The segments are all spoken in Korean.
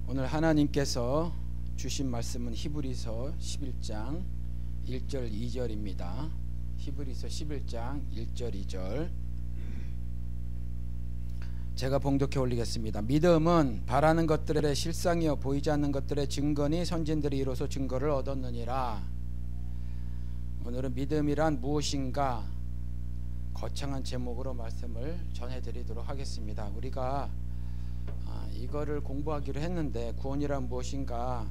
오늘 하나님께서 주신 말씀은 히브리서 11장 1절 2절입니다. 히브리서 11장 1절 2절 제가 봉독해 올리겠습니다. 믿음은 바라는 것들의 실상이요 보이지 않는 것들의 증거니 선진들이 이로써 증거를 얻었느니라. 오늘은 믿음이란 무엇인가 거창한 제목으로 말씀을 전해드리도록 하겠습니다. 우리가 이거를 공부하기로 했는데 구원이란 무엇인가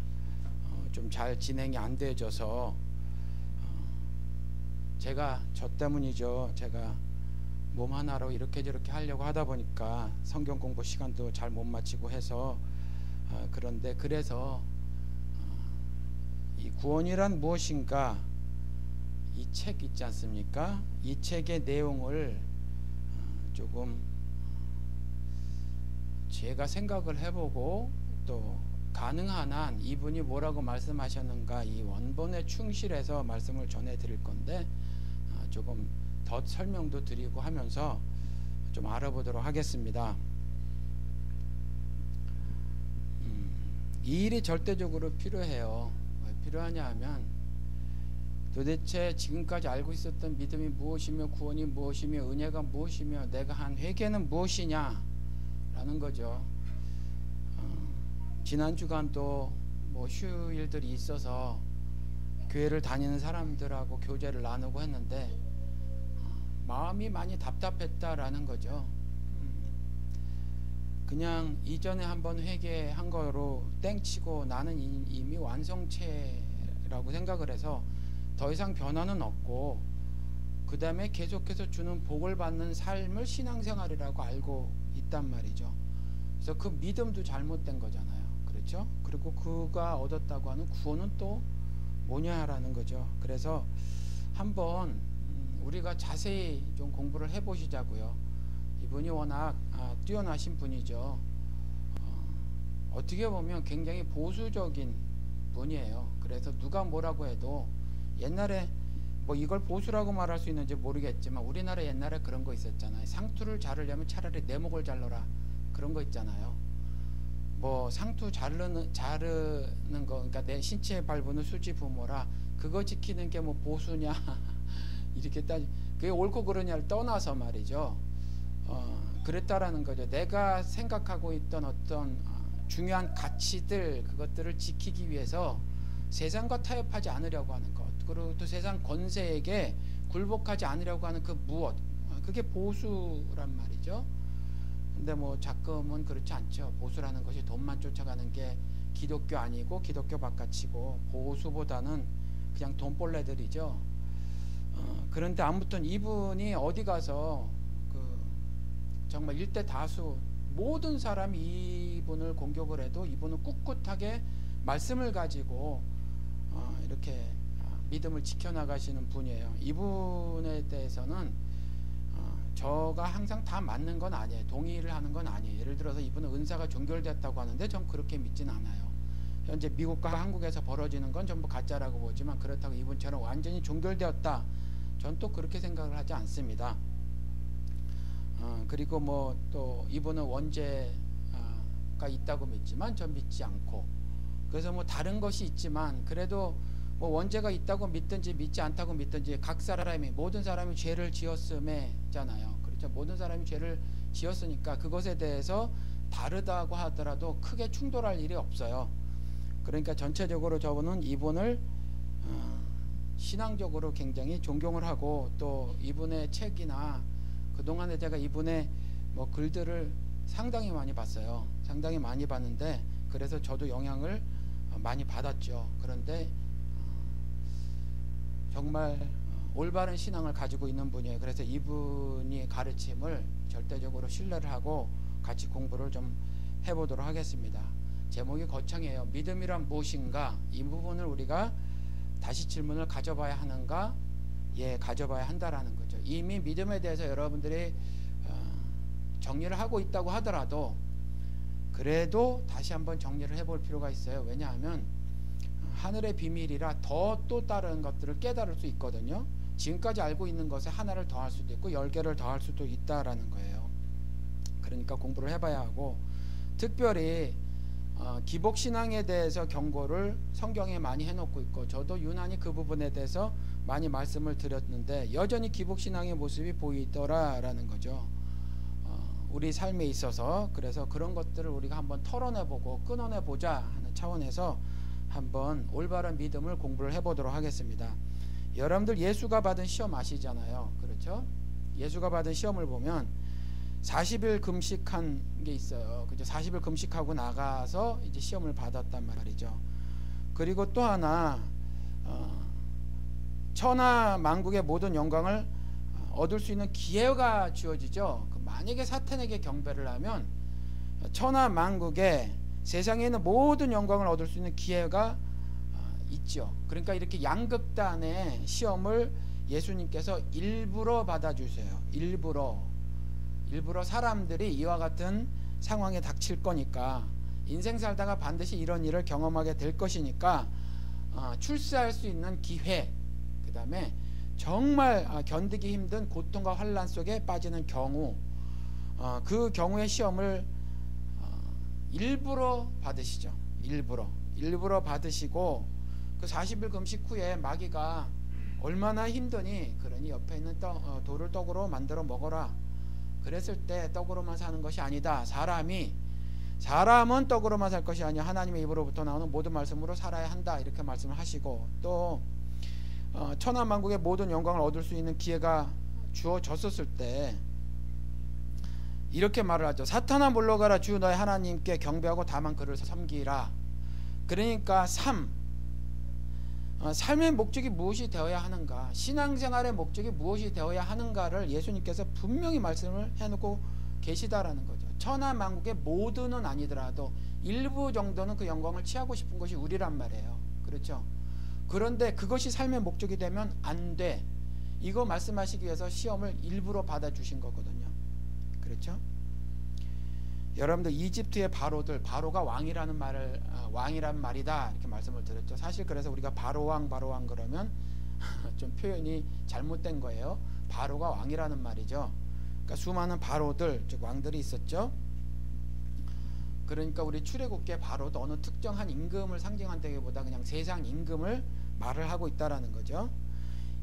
좀 잘 진행이 안 되어져서 제가 저 때문이죠. 제가 몸 하나로 이렇게 저렇게 하려고 하다 보니까 성경 공부 시간도 잘 못 마치고 해서 그런데 그래서 이 구원이란 무엇인가 이 책 있지 않습니까? 이 책의 내용을 조금 제가 생각을 해보고 또 가능한 한 이분이 뭐라고 말씀하셨는가 이 원본에 충실해서 말씀을 전해 드릴 건데 조금 더 설명도 드리고 하면서 좀 알아보도록 하겠습니다. 이 일이 절대적으로 필요해요. 왜 필요하냐 하면 도대체 지금까지 알고 있었던 믿음이 무엇이며 구원이 무엇이며 은혜가 무엇이며 내가 한 회개는 무엇이냐 라는 거죠. 지난 주간도 뭐 휴일들이 있어서 교회를 다니는 사람들하고 교제를 나누고 했는데 마음이 많이 답답했다라는 거죠. 그냥 이전에 한번 회개한 거로 땡치고 나는 이미 완성체라고 생각을 해서 더 이상 변화는 없고 그 다음에 계속해서 주는 복을 받는 삶을 신앙생활이라고 알고 있단 말이죠. 그래서 그 믿음도 잘못된 거잖아요. 그렇죠? 그리고 그가 얻었다고 하는 구원은 또 뭐냐라는 거죠. 그래서 한번 우리가 자세히 좀 공부를 해보시자고요. 이분이 워낙 뛰어나신 분이죠. 어떻게 보면 굉장히 보수적인 분이에요. 그래서 누가 뭐라고 해도 옛날에 뭐 이걸 보수라고 말할 수 있는지 모르겠지만 우리나라 옛날에 그런 거 있었잖아요. 상투를 자르려면 차라리 내 목을 잘라라 그런 거 있잖아요. 뭐 상투 자르는 거 그러니까 내 신체에 밟는 수지 부모라 그거 지키는 게 뭐 보수냐 이렇게 그게 옳고 그러냐를 떠나서 말이죠. 그랬다라는 거죠. 내가 생각하고 있던 어떤 중요한 가치들 그것들을 지키기 위해서 세상과 타협하지 않으려고 하는 것 그리고 또 세상 권세에게 굴복하지 않으려고 하는 그 무엇 그게 보수란 말이죠. 근데 뭐 자금은 그렇지 않죠. 보수라는 것이 돈만 쫓아가는 게 기독교 아니고 기독교 바깥이고 보수보다는 그냥 돈벌레들이죠. 그런데 아무튼 이분이 어디 가서 정말 일대 다수 모든 사람이 이분을 공격을 해도 이분은 꿋꿋하게 말씀을 가지고 이렇게 믿음을 지켜나가시는 분이에요. 이분에 대해서는 저가 항상 다 맞는 건 아니에요. 동의를 하는 건 아니에요. 예를 들어서 이분은 은사가 종결됐다고 하는데 전 그렇게 믿진 않아요. 현재 미국과 한국에서 벌어지는 건 전부 가짜라고 보지만 그렇다고 이분처럼 완전히 종결되었다 전 또 그렇게 생각을 하지 않습니다. 그리고 뭐 또 이분은 원죄가 있다고 믿지만 전 믿지 않고 그래서 뭐 다른 것이 있지만 그래도 뭐 원죄가 있다고 믿든지 믿지 않다고 믿든지 각 사람이 모든 사람이 죄를 지었음에잖아요. 그렇죠. 모든 사람이 죄를 지었으니까 그것에 대해서 다르다고 하더라도 크게 충돌할 일이 없어요. 그러니까 전체적으로 저분은 이분을 신앙적으로 굉장히 존경을 하고 또 이분의 책이나 그동안에 제가 이분의 뭐 글들을 상당히 많이 봤어요. 상당히 많이 봤는데 그래서 저도 영향을 많이 받았죠. 그런데 정말 올바른 신앙을 가지고 있는 분이에요. 그래서 이분이 가르침을 절대적으로 신뢰를 하고 같이 공부를 좀 해보도록 하겠습니다. 제목이 거창해요. 믿음이란 무엇인가? 이 부분을 우리가 다시 질문을 가져봐야 하는가? 예, 가져봐야 한다라는 거죠. 이미 믿음에 대해서 여러분들이 정리를 하고 있다고 하더라도 그래도 다시 한번 정리를 해볼 필요가 있어요. 왜냐하면 하늘의 비밀이라 더 또 다른 것들을 깨달을 수 있거든요. 지금까지 알고 있는 것에 하나를 더할 수도 있고 10개를 더할 수도 있다라는 거예요. 그러니까 공부를 해봐야 하고 특별히 기복신앙에 대해서 경고를 성경에 많이 해놓고 있고 저도 유난히 그 부분에 대해서 많이 말씀을 드렸는데 여전히 기복신앙의 모습이 보이더라라는 거죠. 우리 삶에 있어서. 그래서 그런 것들을 우리가 한번 털어내보고 끊어내보자 하는 차원에서 한번 올바른 믿음을 공부를 해보도록 하겠습니다. 여러분들 예수가 받은 시험 아시잖아요. 그렇죠? 예수가 받은 시험을 보면 40일 금식한 게 있어요. 그죠? 40일 금식하고 나가서 이제 시험을 받았단 말이죠. 그리고 또 하나 천하 만국의 모든 영광을 얻을 수 있는 기회가 주어지죠. 만약에 사탄에게 경배를 하면 천하 만국의 세상에 있는 모든 영광을 얻을 수 있는 기회가 있죠. 그러니까 이렇게 양극단의 시험을 예수님께서 일부러 받아주세요. 일부러 사람들이 이와 같은 상황에 닥칠 거니까, 인생 살다가 반드시 이런 일을 경험하게 될 것이니까 출세할 수 있는 기회, 그 다음에 정말 견디기 힘든 고통과 환난 속에 빠지는 경우, 그 경우의 시험을 일부러 받으시죠. 일부러 받으시고, 그 40일 금식 후에 마귀가 얼마나 힘드니, 그러니 옆에 있는 돌을 떡으로 만들어 먹어라. 그랬을 때 떡으로만 사는 것이 아니다. 사람은 떡으로만 살 것이 아니야. 하나님의 입으로부터 나오는 모든 말씀으로 살아야 한다. 이렇게 말씀을 하시고, 또 천하 만국의 모든 영광을 얻을 수 있는 기회가 주어졌었을 때 이렇게 말을 하죠. 사탄아 물러가라. 주 너의 하나님께 경배하고 다만 그를 섬기라. 그러니까 삶의 목적이 무엇이 되어야 하는가, 신앙생활의 목적이 무엇이 되어야 하는가를 예수님께서 분명히 말씀을 해놓고 계시다라는 거죠. 천하 만국의 모두는 아니더라도 일부 정도는 그 영광을 취하고 싶은 것이 우리란 말이에요. 그렇죠? 그런데 그것이 삶의 목적이 되면 안 돼. 이거 말씀하시기 위해서 시험을 일부러 받아주신 거거든요. 그렇죠? 여러분들 이집트의 바로가 왕이라는 말이다 이렇게 말씀을 드렸죠. 사실 그래서 우리가 바로왕 그러면 좀 표현이 잘못된 거예요. 바로가 왕이라는 말이죠. 그러니까 수많은 바로들, 즉 왕들이 있었죠. 그러니까 우리 출애굽기의 바로도 어느 특정한 임금을 상징한다기보다 그냥 세상 임금을 말을 하고 있다라는 거죠.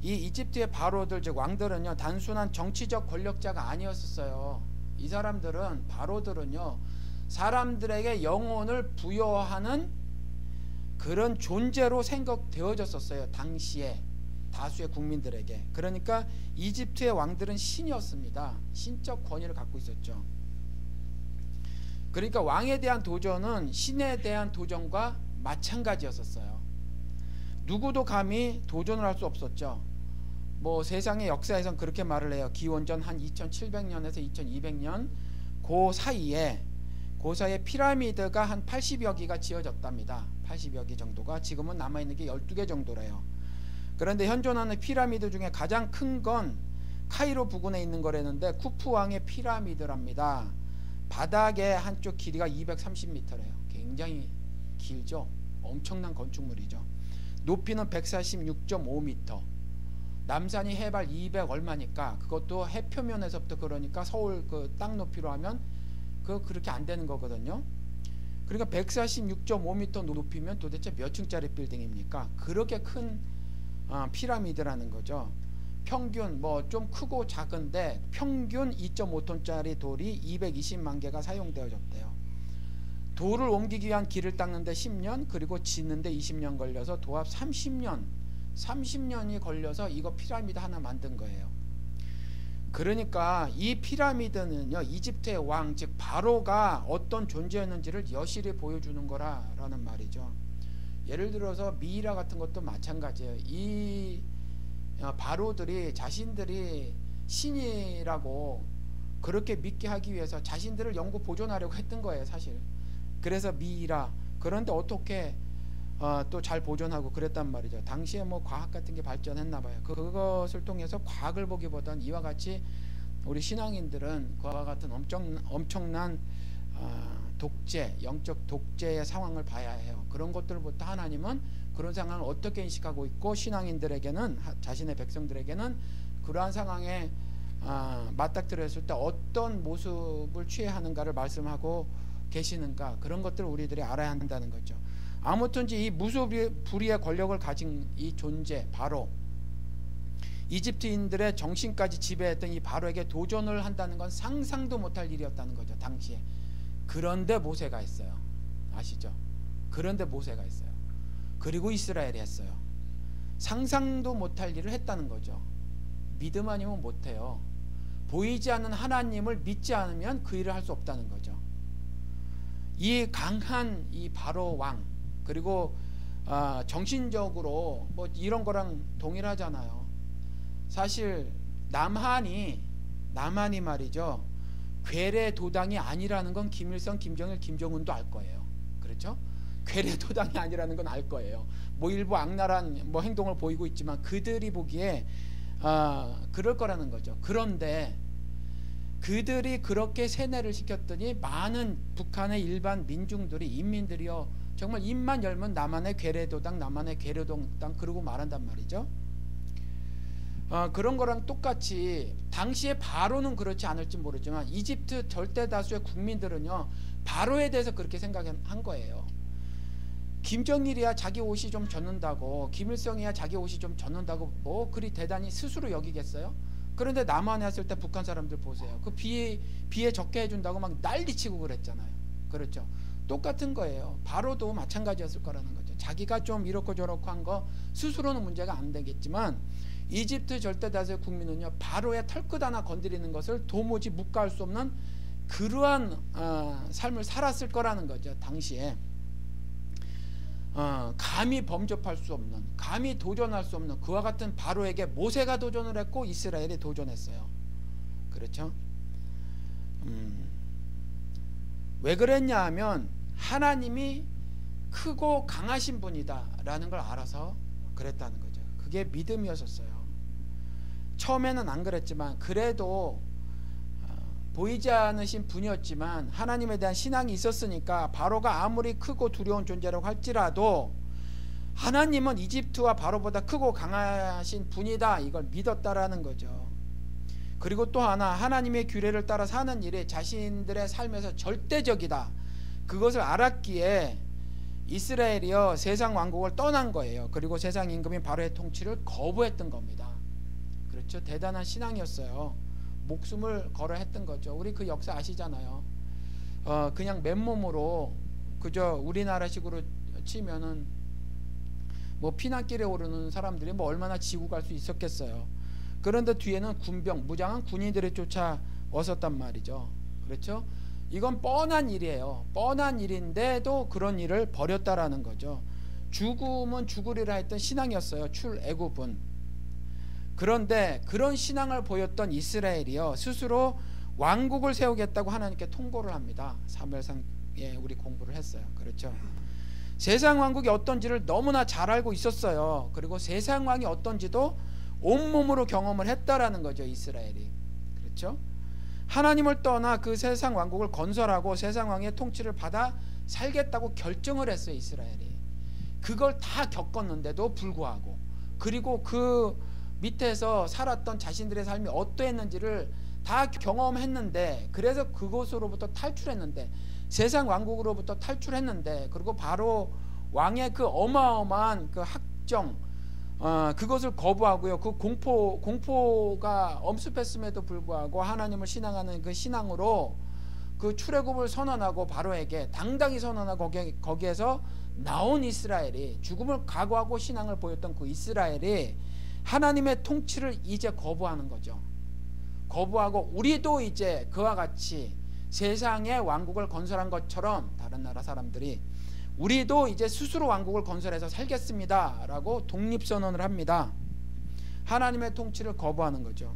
이 이집트의 바로들, 즉 왕들은요, 단순한 정치적 권력자가 아니었어요. 이 사람들은, 바로들은요, 사람들에게 영혼을 부여하는 그런 존재로 생각되어졌었어요. 당시에 다수의 국민들에게. 그러니까 이집트의 왕들은 신이었습니다. 신적 권위를 갖고 있었죠. 그러니까 왕에 대한 도전은 신에 대한 도전과 마찬가지였었어요. 누구도 감히 도전을 할 수 없었죠. 뭐 세상의 역사에선 그렇게 말을 해요. 기원전 한 2700년에서 2200년 그 사이에 피라미드가 한 80여 개가 지어졌답니다. 80여 개 정도가. 지금은 남아있는 게 12개 정도래요. 그런데 현존하는 피라미드 중에 가장 큰 건 카이로 부근에 있는 거라는데 쿠프 왕의 피라미드랍니다. 바닥의 한쪽 길이가 230m래요. 굉장히 길죠. 엄청난 건축물이죠. 높이는 146.5m. 남산이 해발 200 얼마니까 그것도 해표면에서부터, 그러니까 서울 그 땅 높이로 하면 그렇게 안 되는 거거든요. 그러니까 146.5m 높이면 도대체 몇 층짜리 빌딩입니까? 그렇게 큰 피라미드라는 거죠. 평균 뭐 좀 크고 작은데 평균 2.5톤짜리 돌이 220만 개가 사용되어졌대요. 돌을 옮기기 위한 길을 닦는데 10년, 그리고 짓는데 20년 걸려서 도합 30년이 걸려서 이거 피라미드 하나 만든 거예요. 그러니까 이 피라미드는요, 이집트의 왕, 즉 바로가 어떤 존재였는지를 여실히 보여주는 거라는 말이죠. 예를 들어서 미이라 같은 것도 마찬가지예요. 이 바로들이 자신들이 신이라고 그렇게 믿게 하기 위해서 자신들을 영구 보존하려고 했던 거예요, 사실. 그래서 미이라. 그런데 어떻게 또 잘 보존하고 그랬단 말이죠. 당시에 뭐 과학 같은 게 발전했나 봐요. 그것을 통해서 과학을 보기보다는 이와 같이 우리 신앙인들은 그와 같은 엄청난 독재, 영적 독재의 상황을 봐야 해요. 그런 것들부터 하나님은 그런 상황을 어떻게 인식하고 있고, 신앙인들에게는, 자신의 백성들에게는 그러한 상황에 맞닥뜨렸을 때 어떤 모습을 취해야 하는가를 말씀하고 계시는가, 그런 것들을 우리들이 알아야 한다는 거죠. 아무튼 이 무소불위의 권력을 가진 이 존재 바로, 이집트인들의 정신까지 지배했던 이 바로에게 도전을 한다는 건 상상도 못할 일이었다는 거죠, 당시에. 그런데 모세가 했어요. 아시죠? 그런데 모세가 했어요. 그리고 이스라엘이 했어요. 상상도 못할 일을 했다는 거죠. 믿음 아니면 못해요. 보이지 않는 하나님을 믿지 않으면 그 일을 할 수 없다는 거죠. 이 강한 이 바로 왕, 그리고 정신적으로 뭐 이런 거랑 동일하잖아요. 사실 남한이 말이죠, 괴뢰 도당이 아니라는 건 김일성, 김정일, 김정은도 알 거예요. 그렇죠? 괴뢰 도당이 아니라는 건 알 거예요. 뭐 일부 악랄한 뭐 행동을 보이고 있지만 그들이 보기에 그럴 거라는 거죠. 그런데 그들이 그렇게 세뇌를 시켰더니 많은 북한의 일반 민중들이, 인민들이요, 정말 입만 열면 나만의 괴뢰도당, 나만의 괴뢰도당 그러고 말한단 말이죠. 그런 거랑 똑같이 당시에 바로는 그렇지 않을지 모르지만 이집트 절대 다수의 국민들은요, 바로에 대해서 그렇게 생각한 거예요. 김정일이야 자기 옷이 좀 젖는다고, 김일성이야 자기 옷이 좀 젖는다고 뭐 그리 대단히 스스로 여기겠어요? 그런데 남한에 왔을 때 북한 사람들 보세요. 그 비에 적게 해준다고 막 난리치고 그랬잖아요. 그렇죠? 똑같은 거예요. 바로도 마찬가지였을 거라는 거죠. 자기가 좀 이렇고 저렇고 한 거 스스로는 문제가 안 되겠지만 이집트 절대 다수의 국민은요, 바로의 털끝 하나 건드리는 것을 도무지 묵과할 수 없는 그러한 삶을 살았을 거라는 거죠. 당시에 감히 범접할 수 없는, 감히 도전할 수 없는 그와 같은 바로에게 모세가 도전을 했고 이스라엘이 도전했어요. 그렇죠? 왜 그랬냐 하면 하나님이 크고 강하신 분이다 라는 걸 알아서 그랬다는 거죠. 그게 믿음이었었어요. 처음에는 안 그랬지만 그래도 보이지 않으신 분이었지만 하나님에 대한 신앙이 있었으니까 바로가 아무리 크고 두려운 존재라고 할지라도 하나님은 이집트와 바로보다 크고 강하신 분이다, 이걸 믿었다라는 거죠. 그리고 또 하나, 하나님의 규례를 따라 사는 일이 자신들의 삶에서 절대적이다, 그것을 알았기에 이스라엘이요 세상 왕국을 떠난 거예요. 그리고 세상 임금인 바로의 통치를 거부했던 겁니다. 그렇죠? 대단한 신앙이었어요. 목숨을 걸어 했던 거죠. 우리 그 역사 아시잖아요. 그냥 맨몸으로 그저 우리나라식으로 치면은 뭐 피난길에 오르는 사람들이 뭐 얼마나 지고 갈 수 있었겠어요. 그런데 뒤에는 군병, 무장한 군인들이 쫓아왔었단 말이죠. 그렇죠? 이건 뻔한 일이에요. 뻔한 일인데도 그런 일을 벌였다라는 거죠. 죽음은 죽으리라 했던 신앙이었어요. 출애굽은. 그런데 그런 신앙을 보였던 이스라엘이요, 스스로 왕국을 세우겠다고 하나님께 통고를 합니다. 사무엘상에 우리 공부를 했어요. 그렇죠? 세상 왕국이 어떤지를 너무나 잘 알고 있었어요. 그리고 세상 왕이 어떤지도 온몸으로 경험을 했다라는 거죠, 이스라엘이. 그렇죠? 하나님을 떠나 그 세상 왕국을 건설하고 세상 왕의 통치를 받아 살겠다고 결정을 했어요, 이스라엘이. 그걸 다 겪었는데도 불구하고, 그리고 그 밑에서 살았던 자신들의 삶이 어떠했는지를 다 경험했는데, 그래서 그곳으로부터 탈출했는데, 세상 왕국으로부터 탈출했는데, 그리고 바로 왕의 그 어마어마한 그 학정, 그것을 거부하고요, 그 공포가 엄습했음에도 불구하고 하나님을 신앙하는 그 신앙으로 그 출애굽을 선언하고 바로에게 당당히 선언하고 거기에서 나온 이스라엘이, 죽음을 각오하고 신앙을 보였던 그 이스라엘이 하나님의 통치를 이제 거부하는 거죠. 거부하고 우리도 이제 그와 같이 세상의 왕국을 건설한 것처럼 다른 나라 사람들이 우리도 이제 스스로 왕국을 건설해서 살겠습니다 라고 독립선언을 합니다. 하나님의 통치를 거부하는 거죠.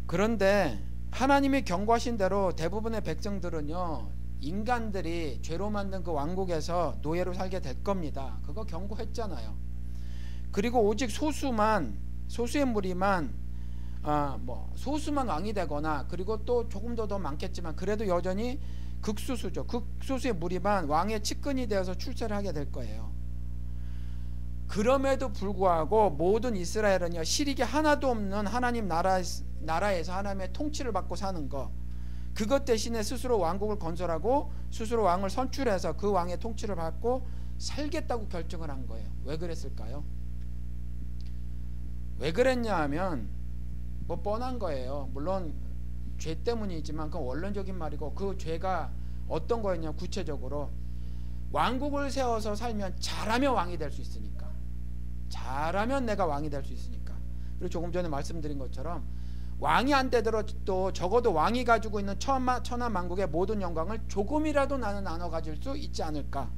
그런데 하나님이 경고하신 대로 대부분의 백성들은요, 인간들이 죄로 만든 그 왕국에서 노예로 살게 될 겁니다. 그거 경고했잖아요. 그리고 오직 소수의 무리만 소수만 왕이 되거나, 그리고 또 조금 더 많겠지만 그래도 여전히 극소수죠. 극소수의 무리만 왕의 측근이 되어서 출세를 하게 될 거예요. 그럼에도 불구하고 모든 이스라엘은요, 실익이 하나도 없는 하나님 나라에서 하나님의 통치를 받고 사는 거, 그것 대신에 스스로 왕국을 건설하고 스스로 왕을 선출해서 그 왕의 통치를 받고 살겠다고 결정을 한 거예요. 왜 그랬을까요? 왜 그랬냐 하면 뭐 뻔한 거예요. 물론 죄 때문이지만 그건 원론적인 말이고, 그 죄가 어떤 거였냐, 구체적으로 왕국을 세워서 살면 잘하면 왕이 될 수 있으니까, 잘하면 내가 왕이 될 수 있으니까. 그리고 조금 전에 말씀드린 것처럼 왕이 안 되더라도 적어도 왕이 가지고 있는 천하 만국의 모든 영광을 조금이라도 나는 나눠 가질 수 있지 않을까,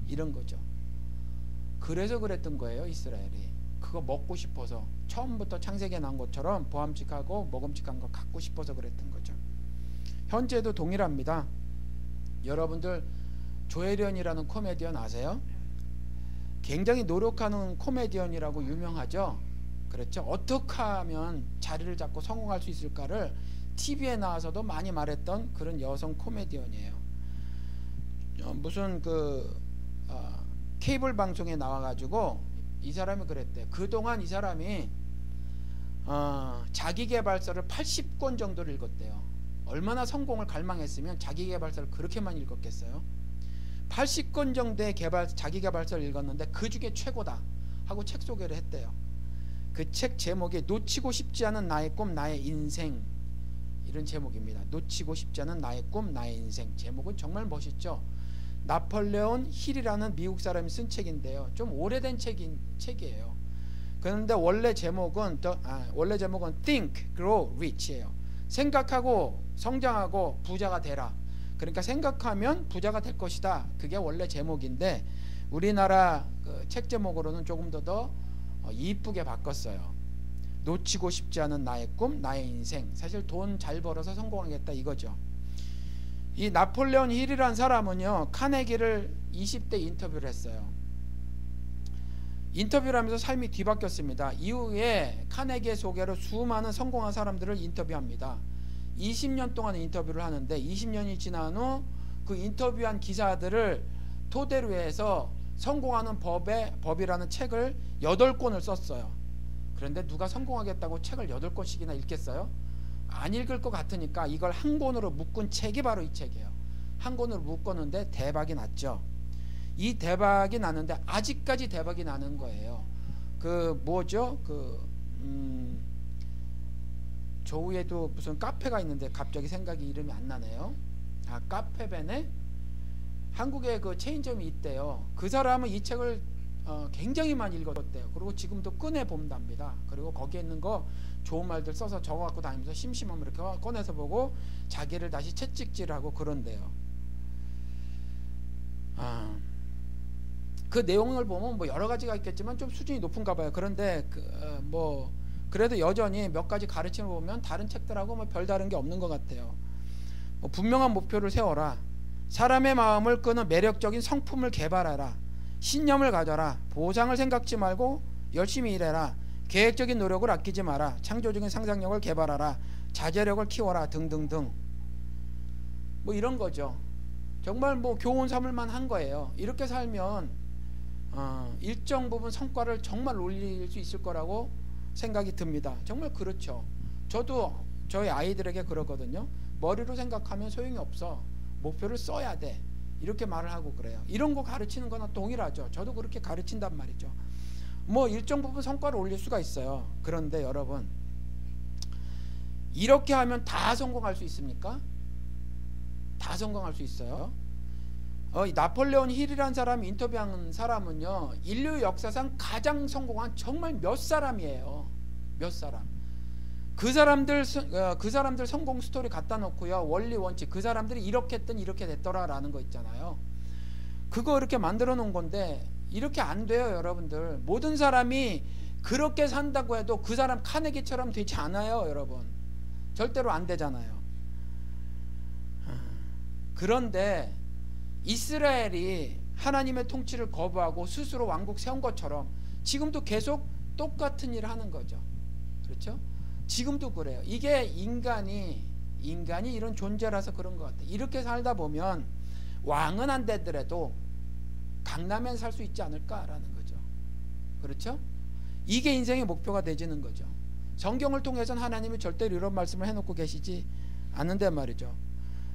이런 거죠. 그래서 그랬던 거예요. 이스라엘이 그거 먹고 싶어서, 처음부터 창세기에 나온 것처럼 보암직하고 먹음직한 거 갖고 싶어서 그랬던 거죠. 현재도 동일합니다. 여러분들 조혜련이라는 코미디언 아세요? 굉장히 노력하는 코미디언이라고 유명하죠. 그렇죠? 어떻게 하면 자리를 잡고 성공할 수 있을까를 TV에 나와서도 많이 말했던 그런 여성 코미디언이에요. 무슨 케이블 방송에 나와가지고 이 사람이 그랬대. 그동안 이 사람이 자기계발서를 80권 정도를 읽었대요. 얼마나 성공을 갈망했으면 자기계발서를 그렇게 많이 읽었겠어요? 80권 정도의 자기계발서를 읽었는데 그 중에 최고다 하고 책 소개를 했대요. 그 책 제목이 놓치고 싶지 않은 나의 꿈 나의 인생, 이런 제목입니다. 놓치고 싶지 않은 나의 꿈 나의 인생. 제목은 정말 멋있죠. 나폴레온 힐이라는 미국 사람이 쓴 책인데요. 좀 오래된 책이에요. 그런데 원래 제목은 Think, Grow Rich예요. 생각하고 성장하고 부자가 되라. 그러니까 생각하면 부자가 될 것이다. 그게 원래 제목인데 우리나라 책 제목으로는 조금 더 이쁘게 바꿨어요. 놓치고 싶지 않은 나의 꿈 나의 인생. 사실 돈 잘 벌어서 성공하겠다 이거죠. 이 나폴레온 힐이라는 사람은요, 카네기를 20대 인터뷰를 했어요. 인터뷰를 하면서 삶이 뒤바뀌었습니다. 이후에 카네기의 소개로 수많은 성공한 사람들을 인터뷰합니다. 20년 동안 인터뷰를 하는데 20년이 지난 후 그 인터뷰한 기사들을 토대로 해서 성공하는 법이라는 책을 8권을 썼어요. 그런데 누가 성공하겠다고 책을 8권씩이나 읽겠어요? 안 읽을 것 같으니까 이걸 한 권으로 묶은 책이 바로 이 책이에요. 한 권으로 묶었는데 대박이 났죠. 이 대박이 나는데 아직까지 대박이 나는 거예요. 조우에도 무슨 카페가 있는데 갑자기 생각이 이름이 안 나네요. 카페벤에 한국에 그 체인점이 있대요. 그 사람은 이 책을 굉장히 많이 읽었대요. 그리고 지금도 꺼내 본답니다. 그리고 거기에 있는 거 좋은 말들 써서 적어 갖고 다니면서 심심하면 이렇게 꺼내서 보고 자기를 다시 채찍질하고 그런대요. 그 내용을 보면 뭐 여러 가지가 있겠지만 좀 수준이 높은가 봐요. 그런데 그래도 여전히 몇 가지 가르침을 보면 다른 책들하고 뭐 별다른 게 없는 것 같아요. 분명한 목표를 세워라. 사람의 마음을 끄는 매력적인 성품을 개발하라. 신념을 가져라. 보상을 생각지 말고 열심히 일해라. 계획적인 노력을 아끼지 마라. 창조적인 상상력을 개발하라. 자제력을 키워라. 등등등. 뭐 이런 거죠. 정말 뭐 교훈 삼을만 한 거예요. 이렇게 살면 일정 부분 성과를 정말 올릴 수 있을 거라고 생각이 듭니다. 정말 그렇죠. 저도 저희 아이들에게 그러거든요. 머리로 생각하면 소용이 없어. 목표를 써야 돼. 이렇게 말을 하고 그래요. 이런 거 가르치는 거나 동일하죠. 저도 그렇게 가르친단 말이죠. 뭐 일정 부분 성과를 올릴 수가 있어요. 그런데 여러분, 이렇게 하면 다 성공할 수 있습니까? 다 성공할 수 있어요? 나폴레온 힐이라는 사람 인터뷰한 사람은요, 인류 역사상 가장 성공한 정말 몇 사람이에요. 몇 사람. 그 사람들 성공 스토리 갖다 놓고요, 원리 원칙, 그 사람들이 이렇게 했더니 이렇게 됐더라라는 거 있잖아요. 그거 이렇게 만들어 놓은 건데 이렇게 안 돼요. 여러분들, 모든 사람이 그렇게 산다고 해도 그 사람 카네기처럼 되지 않아요. 여러분, 절대로 안 되잖아요. 그런데 이스라엘이 하나님의 통치를 거부하고 스스로 왕국 세운 것처럼 지금도 계속 똑같은 일을 하는 거죠. 그렇죠? 지금도 그래요. 이게 인간이 이런 존재라서 그런 것 같아요. 이렇게 살다 보면 왕은 안 되더라도 강남엔 살 수 있지 않을까라는 거죠. 그렇죠? 이게 인생의 목표가 되지는 거죠. 성경을 통해서는 하나님이 절대로 이런 말씀을 해놓고 계시지 않는단 말이죠.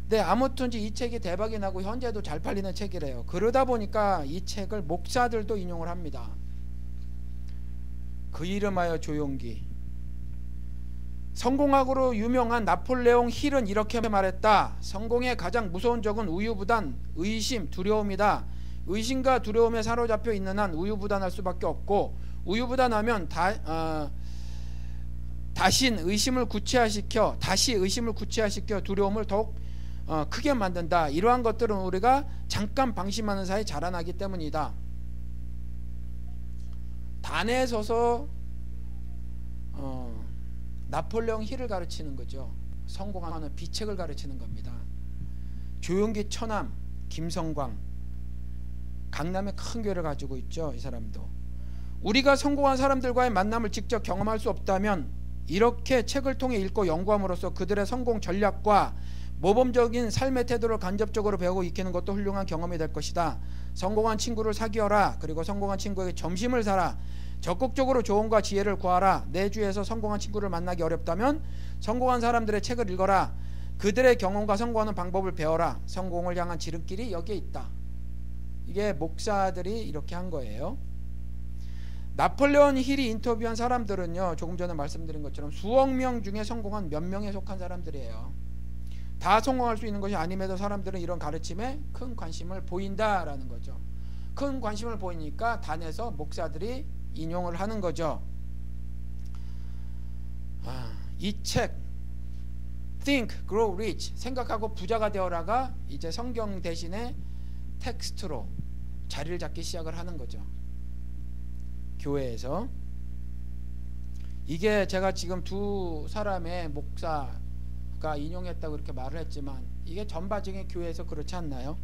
근데 아무튼 이 책이 대박이 나고 현재도 잘 팔리는 책이래요. 그러다 보니까 이 책을 목사들도 인용을 합니다. 그 이름하여 조용기. 성공학으로 유명한 나폴레옹 힐은 이렇게 말했다. 성공의 가장 무서운 적은 우유부단, 의심, 두려움이다. 의심과 두려움에 사로잡혀 있는 한 우유부단할 수밖에 없고, 우유부단하면 다시 의심을 구체화시켜 두려움을 더욱 크게 만든다. 이러한 것들은 우리가 잠깐 방심하는 사이 자라나기 때문이다. 단에 서서 나폴레옹 힐을 가르치는 거죠. 성공하는 비책을 가르치는 겁니다. 조용기 처남 김성광, 강남에 큰 교회를 가지고 있죠. 이 사람도. 우리가 성공한 사람들과의 만남을 직접 경험할 수 없다면 이렇게 책을 통해 읽고 연구함으로써 그들의 성공 전략과 모범적인 삶의 태도를 간접적으로 배우고 익히는 것도 훌륭한 경험이 될 것이다. 성공한 친구를 사귀어라. 그리고 성공한 친구에게 점심을 사라. 적극적으로 조언과 지혜를 구하라. 내 주위에서 성공한 친구를 만나기 어렵다면 성공한 사람들의 책을 읽어라. 그들의 경험과 성공하는 방법을 배워라. 성공을 향한 지름길이 여기에 있다. 이게 목사들이 이렇게 한 거예요. 나폴레옹 힐이 인터뷰한 사람들은요, 조금 전에 말씀드린 것처럼 수억 명 중에 성공한 몇 명에 속한 사람들이에요. 다 성공할 수 있는 것이 아님에도 사람들은 이런 가르침에 큰 관심을 보인다라는 거죠. 큰 관심을 보이니까 단에서 목사들이 인용을 하는 거죠. 이 책 Think, Grow Rich, 생각하고 부자가 되어라가 이제 성경 대신에 텍스트로 자리를 잡기 시작을 하는 거죠. 교회에서. 이게 제가 지금 두 사람의 목사가 인용했다고 이렇게 말을 했지만 이게 전반적인 교회에서 그렇지 않나요?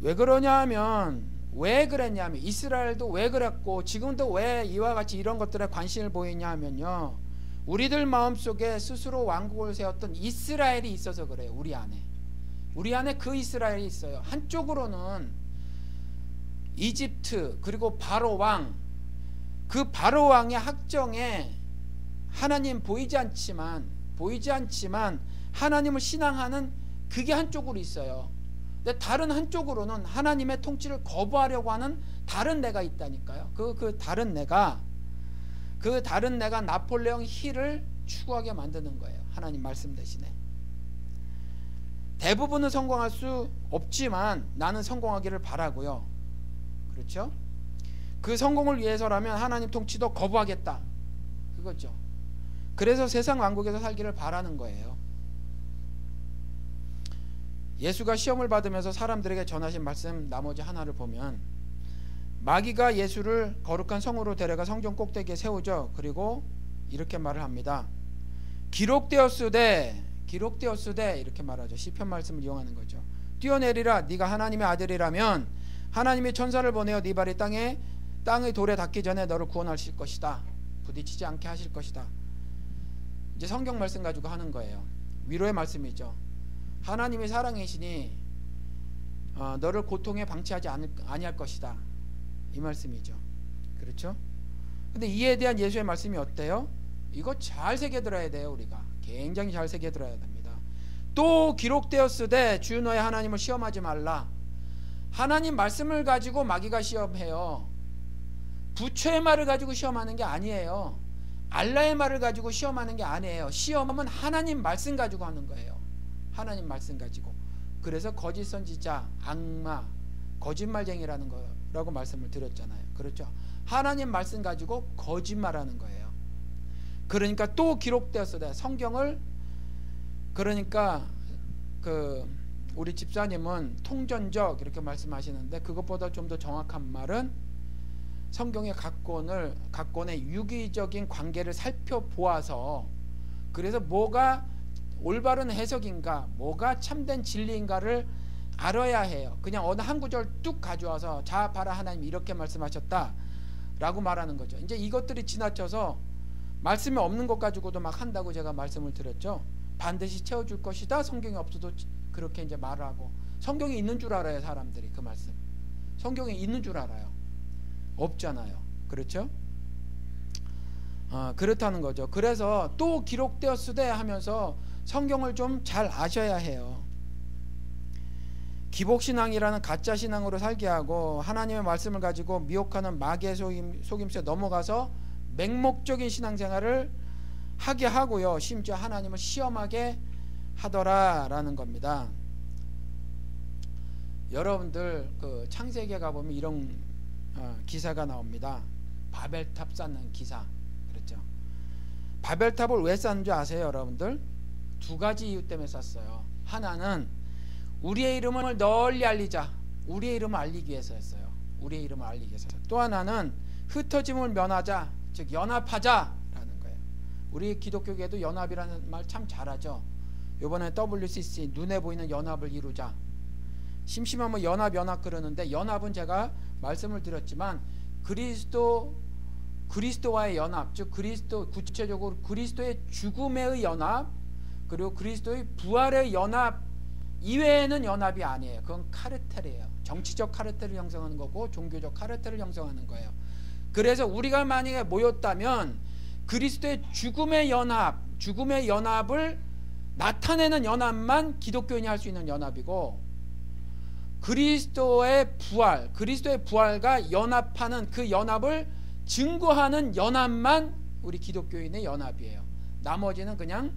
왜 그러냐 하면, 왜 그랬냐면, 이스라엘도 왜 그랬고 지금도 왜 이와 같이 이런 것들에 관심을 보이냐 하면요, 우리들 마음속에 스스로 왕국을 세웠던 이스라엘이 있어서 그래요. 우리 안에 그 이스라엘이 있어요. 한쪽으로는 이집트, 그리고 바로 왕, 그 바로 왕의 학정에 하나님 보이지 않지만 하나님을 신앙하는 그게 한쪽으로 있어요. 근데 다른 한쪽으로는 하나님의 통치를 거부하려고 하는 다른 내가 있다니까요. 그 다른 내가 나폴레옹 힐을 추구하게 만드는 거예요. 하나님 말씀 대신에. 대부분은 성공할 수 없지만 나는 성공하기를 바라고요. 그렇죠? 그 성공을 위해서라면 하나님 통치도 거부하겠다. 그거죠. 그래서 세상 왕국에서 살기를 바라는 거예요. 예수가 시험을 받으면서 사람들에게 전하신 말씀 나머지 하나를 보면, 마귀가 예수를 거룩한 성으로 데려가 성전 꼭대기에 세우죠. 그리고 이렇게 말을 합니다. 기록되었으되 이렇게 말하죠. 시편 말씀을 이용하는 거죠. 뛰어내리라, 네가 하나님의 아들이라면 하나님이 천사를 보내어 네 발이 땅의 돌에 닿기 전에 너를 구원하실 것이다. 부딪히지 않게 하실 것이다. 이제 성경 말씀 가지고 하는 거예요. 위로의 말씀이죠. 하나님이 사랑이시니 너를 고통에 방치하지 아니할 것이다. 이 말씀이죠. 그렇죠? 근데 이에 대한 예수의 말씀이 어때요? 이거 잘 새겨들어야 돼요. 우리가 굉장히 잘 새겨들어야 됩니다. 또 기록되었으되 주 너의 하나님을 시험하지 말라. 하나님 말씀을 가지고 마귀가 시험해요. 부처의 말을 가지고 시험하는 게 아니에요. 알라의 말을 가지고 시험하는 게 아니에요. 시험은 하나님 말씀 가지고 하는 거예요. 하나님 말씀 가지고. 그래서 거짓 선지자, 악마, 거짓말쟁이라는 거라고 말씀을 드렸잖아요. 그렇죠? 하나님 말씀 가지고 거짓말하는 거예요. 그러니까 또 기록되었으되, 성경을, 그러니까 우리 집사님은 통전적 이렇게 말씀하시는데, 그것보다 좀 더 정확한 말은 성경의 각권의 유기적인 관계를 살펴보아서, 그래서 뭐가 올바른 해석인가, 뭐가 참된 진리인가를 알아야 해요. 그냥 어느 한 구절 뚝 가져와서 자 봐라, 하나님이 이렇게 말씀하셨다 라고 말하는 거죠. 이제 이것들이 지나쳐서 말씀이 없는 것 가지고도 막 한다고 제가 말씀을 드렸죠. 반드시 채워줄 것이다. 성경이 없어도 그렇게 이제 말을 하고, 성경이 있는 줄 알아요. 사람들이 그 말씀 성경에 있는 줄 알아요. 없잖아요. 그렇죠? 그렇다는 거죠. 그래서 또 기록되었으되 하면서 성경을 좀 잘 아셔야 해요. 기복신앙이라는 가짜신앙으로 살게 하고 하나님의 말씀을 가지고 미혹하는 마귀의 속임수에 넘어가서 맹목적인 신앙생활을 하게 하고요. 심지어 하나님을 시험하게 하더라라는 겁니다. 여러분들 그 창세기에 가보면 이런 기사가 나옵니다. 바벨탑 쌓는 기사. 그렇죠. 바벨탑을 왜 쌓는 줄 아세요, 여러분들? 두 가지 이유 때문에 쌓았어요. 하나는 우리의 이름을 널리 알리자. 우리의 이름을 알리기 위해서였어요. 우리의 이름을 알리기 위해서. 또 하나는 흩어짐을 면하자. 즉 연합하자라는 거예요. 우리 기독교계도 연합이라는 말 참 잘하죠. 이번에 WCC 눈에 보이는 연합을 이루자. 심심하면 연합 그러는데 연합은 제가 말씀을 드렸지만 그리스도와의 연합, 즉 구체적으로 그리스도의 죽음의 연합, 그리고 그리스도의 부활의 연합 이외에는 연합이 아니에요. 그건 카르텔이에요. 정치적 카르텔을 형성하는 거고 종교적 카르텔을 형성하는 거예요. 그래서 우리가 만약에 모였다면 그리스도의 죽음의 연합을 나타내는 연합만 기독교인이 할 수 있는 연합이고, 그리스도의 부활과 연합하는 그 연합을 증거하는 연합만 우리 기독교인의 연합이에요. 나머지는 그냥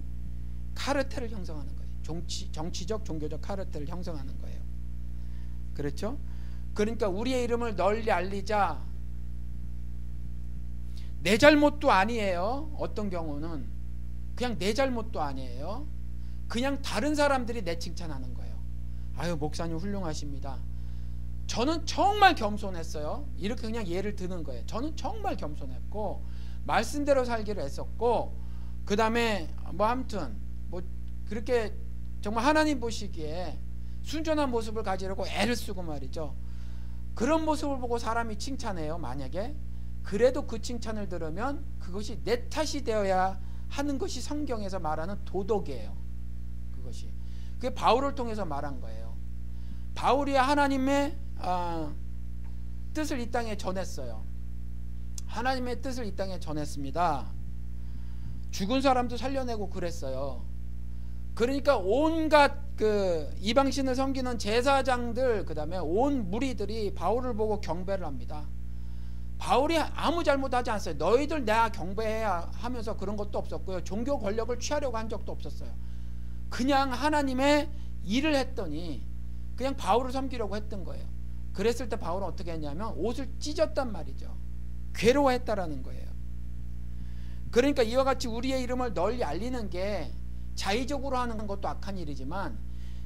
카르텔을 형성하는 거예요. 정치적 종교적 카르텔을 형성하는 거예요. 그렇죠? 그러니까 우리의 이름을 널리 알리자. 내 잘못도 아니에요. 어떤 경우는 그냥 내 잘못도 아니에요. 그냥 다른 사람들이 내 칭찬하는 거예요. 아유, 목사님 훌륭하십니다. 저는 정말 겸손했어요. 이렇게 그냥 예를 드는 거예요. 저는 정말 겸손했고 말씀대로 살기로 했었고, 그 다음에 아무튼 그렇게 정말 하나님 보시기에 순전한 모습을 가지려고 애를 쓰고 말이죠. 그런 모습을 보고 사람이 칭찬해요. 만약에 그래도 그 칭찬을 들으면 그것이 내 탓이 되어야 하는 것이 성경에서 말하는 도덕이에요. 그게 바울을 통해서 말한 거예요. 바울이 하나님의 뜻을 이 땅에 전했어요. 하나님의 뜻을 이 땅에 전했습니다. 죽은 사람도 살려내고 그랬어요. 그러니까 온갖 그 이방신을 섬기는 제사장들, 그 다음에 온 무리들이 바울을 보고 경배를 합니다. 바울이 아무 잘못하지 않았어요. 너희들 내가 경배해야 하면서 그런 것도 없었고요. 종교 권력을 취하려고 한 적도 없었어요. 그냥 하나님의 일을 했더니 그냥 바울을 섬기려고 했던 거예요. 그랬을 때 바울은 어떻게 했냐면 옷을 찢었단 말이죠. 괴로워했다라는 거예요. 그러니까 이와 같이 우리의 이름을 널리 알리는 게 자의적으로 하는 것도 악한 일이지만,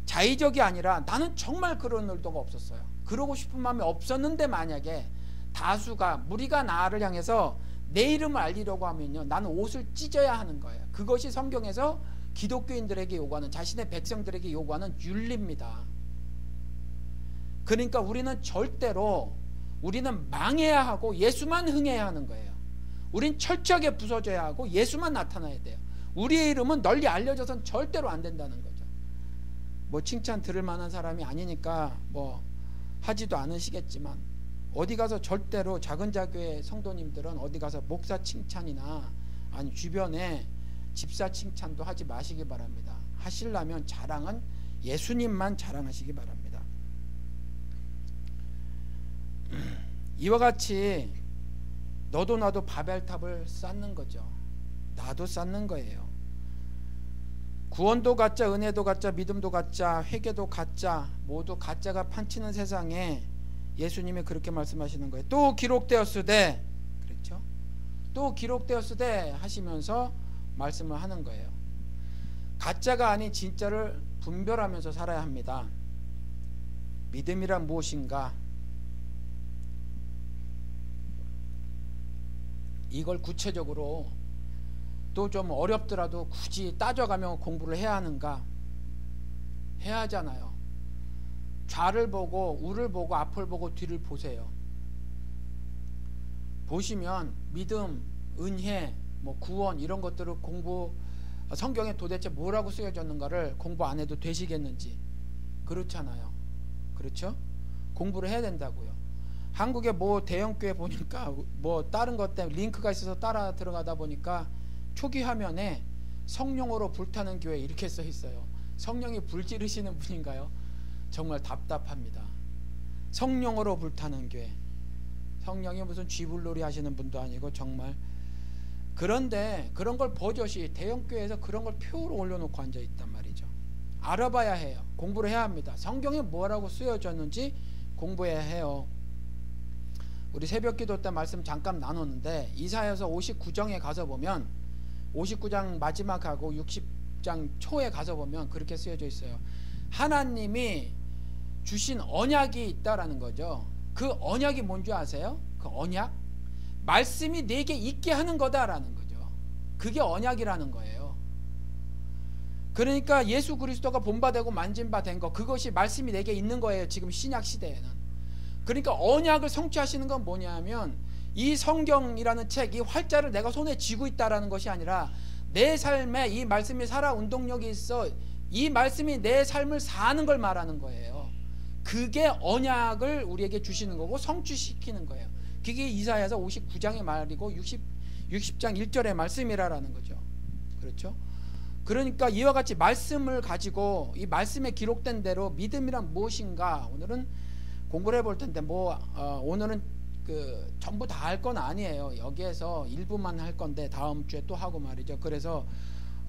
자의적이 아니라 나는 정말 그런 의도가 없었어요. 그러고 싶은 마음이 없었는데 만약에 무리가 나를 향해서 내 이름을 알리려고 하면요, 나는 옷을 찢어야 하는 거예요. 그것이 성경에서 기독교인들에게 요구하는, 자신의 백성들에게 요구하는 윤리입니다. 그러니까 우리는 망해야 하고 예수만 흥해야 하는 거예요. 우린 철저하게 부서져야 하고 예수만 나타나야 돼요. 우리의 이름은 널리 알려져서는 절대로 안 된다는 거죠. 칭찬 들을 만한 사람이 아니니까 하지도 않으시겠지만, 어디 가서 절대로 작은 자교회 성도님들은 어디 가서 목사 칭찬이나 아니 주변에 집사 칭찬도 하지 마시기 바랍니다. 하시려면 자랑은 예수님만 자랑하시기 바랍니다. 이와 같이 너도 나도 바벨탑을 쌓는 거죠. 나도 쌓는 거예요. 구원도 가짜, 은혜도 가짜, 믿음도 가짜, 회개도 가짜, 모두 가짜가 판치는 세상에 예수님이 그렇게 말씀하시는 거예요. 또 기록되었으되, 그렇죠? 또 기록되었으되 하시면서 말씀을 하는 거예요. 가짜가 아닌 진짜를 분별하면서 살아야 합니다. 믿음이란 무엇인가? 이걸 구체적으로 또 좀 어렵더라도 굳이 따져가며 공부를 해야 하는가? 해야 하잖아요. 좌를 보고 우를 보고 앞을 보고 뒤를 보세요. 보시면 믿음, 은혜, 구원 이런 것들을 성경에 도대체 뭐라고 쓰여졌는가를 공부 안 해도 되시겠는지. 그렇잖아요. 그렇죠? 공부를 해야 된다고요. 한국의 뭐 대형교회 보니까 뭐 다른 것 때문에 링크가 있어서 따라 들어가다 보니까 초기 화면에 성령으로 불타는 교회 이렇게 써 있어요. 성령이 불 지르시는 분인가요? 정말 답답합니다. 성령으로 불타는 교회. 성령이 무슨 쥐불놀이 하시는 분도 아니고 정말. 그런데 그런 걸 버젓이 대형교회에서 그런 걸 표로 올려놓고 앉아있단 말이죠. 알아봐야 해요. 공부를 해야 합니다. 성경에 뭐라고 쓰여졌는지 공부해야 해요. 우리 새벽기도 때 말씀 잠깐 나눴는데 이사야서 59장에 가서 보면 59장 마지막하고 60장 초에 가서 보면 그렇게 쓰여져 있어요. 하나님이 주신 언약이 있다라는 거죠. 그 언약이 뭔지 아세요? 그 언약? 말씀이 내게 있게 하는 거다라는 거죠. 그게 언약이라는 거예요. 그러니까 예수 그리스도가 본받되고 만진받은 거, 그것이 말씀이 내게 있는 거예요. 지금 신약 시대에는. 그러니까 언약을 성취하시는 건 뭐냐면 이 성경이라는 책, 이 활자를 내가 손에 쥐고 있다라는 것이 아니라 내 삶에 이 말씀이 살아 운동력이 있어 이 말씀이 내 삶을 사는 걸 말하는 거예요. 그게 언약을 우리에게 주시는 거고 성취시키는 거예요. 그게 이사야서 59장의 말이고 60장 1절의 말씀이라는 거죠. 그렇죠? 그러니까 이와 같이 말씀을 가지고 이 말씀에 기록된 대로 믿음이란 무엇인가 오늘은 공부를 해볼 텐데 오늘은 그 전부 다 할 건 아니에요. 여기에서 일부만 할 건데 다음 주에 또 하고 말이죠. 그래서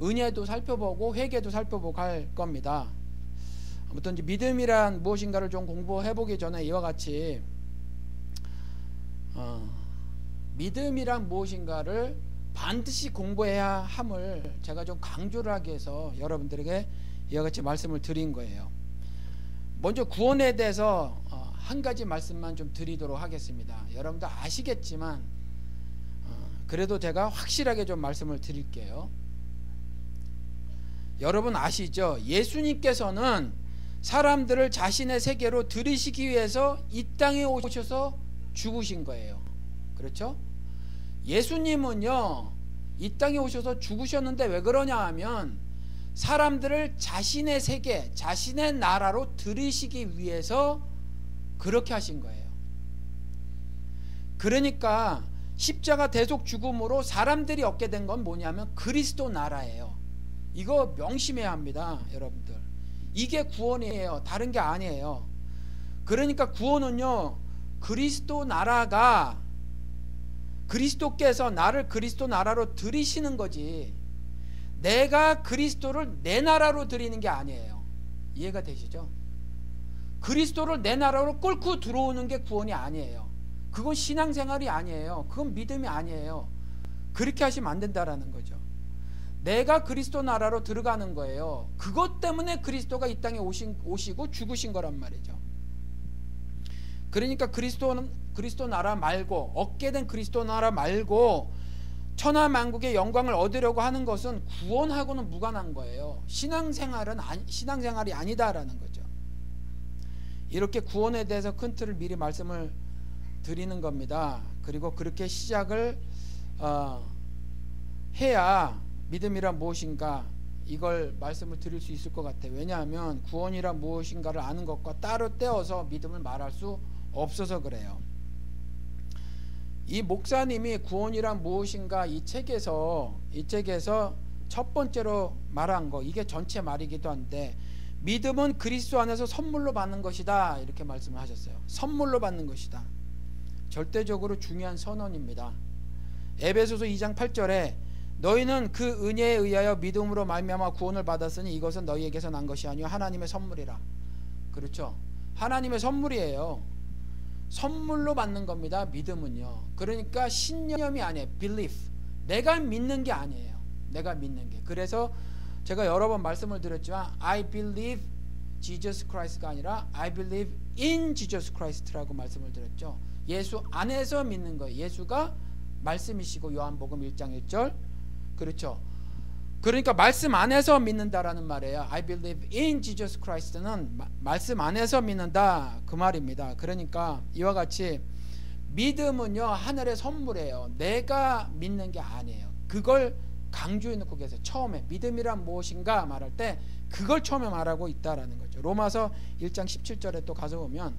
은혜도 살펴보고 회개도 살펴보고 할 겁니다. 아무튼 이제 믿음이란 무엇인가를 좀 공부해 보기 전에 이와 같이 믿음이란 무엇인가를 반드시 공부해야 함을 제가 좀 강조를 하기 위해서 여러분들에게 이와 같이 말씀을 드린 거예요. 먼저 구원에 대해서 한 가지 말씀만 좀 드리도록 하겠습니다. 여러분들 아시겠지만 그래도 제가 확실하게 좀 말씀을 드릴게요. 여러분 아시죠? 예수님께서는 사람들을 자신의 세계로 들이시기 위해서 이 땅에 오셔서 죽으신 거예요. 그렇죠? 예수님은요 이 땅에 오셔서 죽으셨는데 왜 그러냐 하면 사람들을 자신의 세계, 자신의 나라로 들이시기 위해서 그렇게 하신 거예요. 그러니까 십자가 대속 죽음으로 사람들이 얻게 된 건 뭐냐면 그리스도 나라예요. 이거 명심해야 합니다. 여러분들 이게 구원이에요. 다른 게 아니에요. 그러니까 구원은요 그리스도 나라가 그리스도께서 나를 그리스도 나라로 들이시는 거지 내가 그리스도를 내 나라로 들이는 게 아니에요. 이해가 되시죠? 그리스도를 내 나라로 끌고 들어오는 게 구원이 아니에요. 그건 신앙생활이 아니에요. 그건 믿음이 아니에요. 그렇게 하시면 안 된다라는 거죠. 내가 그리스도 나라로 들어가는 거예요. 그것 때문에 그리스도가 이 땅에 오시고 죽으신 거란 말이죠. 그러니까 그리스도 나라 말고 얻게 된 그리스도 나라 말고 천하만국의 영광을 얻으려고 하는 것은 구원하고는 무관한 거예요. 신앙생활이 아니다라는 거죠. 이렇게 구원에 대해서 큰 틀을 미리 말씀을 드리는 겁니다. 그리고 그렇게 시작을 해야 믿음이란 무엇인가 이걸 말씀을 드릴 수 있을 것 같아요. 왜냐하면 구원이란 무엇인가를 아는 것과 따로 떼어서 믿음을 말할 수 없어서 그래요. 이 목사님이 구원이란 무엇인가 이 책에서 첫 번째로 말한 거 이게 전체 말이기도 한데 믿음은 그리스도 안에서 선물로 받는 것이다 이렇게 말씀을 하셨어요. 선물로 받는 것이다. 절대적으로 중요한 선언입니다. 에베소서 2장 8절에 너희는 그 은혜에 의하여 믿음으로 말미암아 구원을 받았으니 이것은 너희에게서 난 것이 아니요 하나님의 선물이라. 그렇죠? 하나님의 선물이에요. 선물로 받는 겁니다. 믿음은요. 그러니까 신념이 아니에요. belief. 내가 믿는 게 아니에요. 내가 믿는 게. 그래서 제가 여러 번 말씀을 드렸지만 I believe Jesus Christ가 아니라 I believe in Jesus Christ라고 말씀을 드렸죠. 예수 안에서 믿는 거예요. 예수가 말씀이시고 요한복음 1장 1절. 그렇죠. 그러니까 말씀 안에서 믿는다라는 말이에요. I believe in Jesus Christ는 말씀 안에서 믿는다 그 말입니다. 그러니까 이와 같이 믿음은요 하늘의 선물이에요. 내가 믿는 게 아니에요. 그걸 강조해 놓고 계세요. 처음에 믿음이란 무엇인가 말할 때 그걸 처음에 말하고 있다라는 거죠. 로마서 1장 17절에 또 가서 보면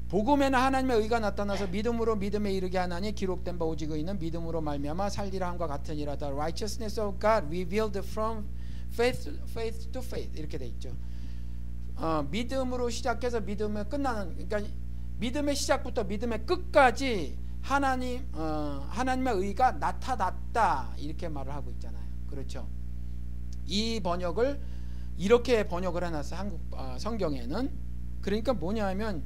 복음에는 하나님의 의가 나타나서 믿음으로 믿음에 이르게 하나니 기록된 바 오직 의는 믿음으로 말미암아 살리라 함과 같으니라. The righteousness of God revealed from faith to faith 이렇게 돼 있죠. 믿음으로 시작해서 믿음에 끝나는, 그러니까 믿음의 시작부터 믿음의 끝까지 하나님의 의가 나타났다 이렇게 말을 하고 있잖아요. 그렇죠. 이 번역을 이렇게 번역을 해놨어요. 한국 성경에는. 그러니까 뭐냐면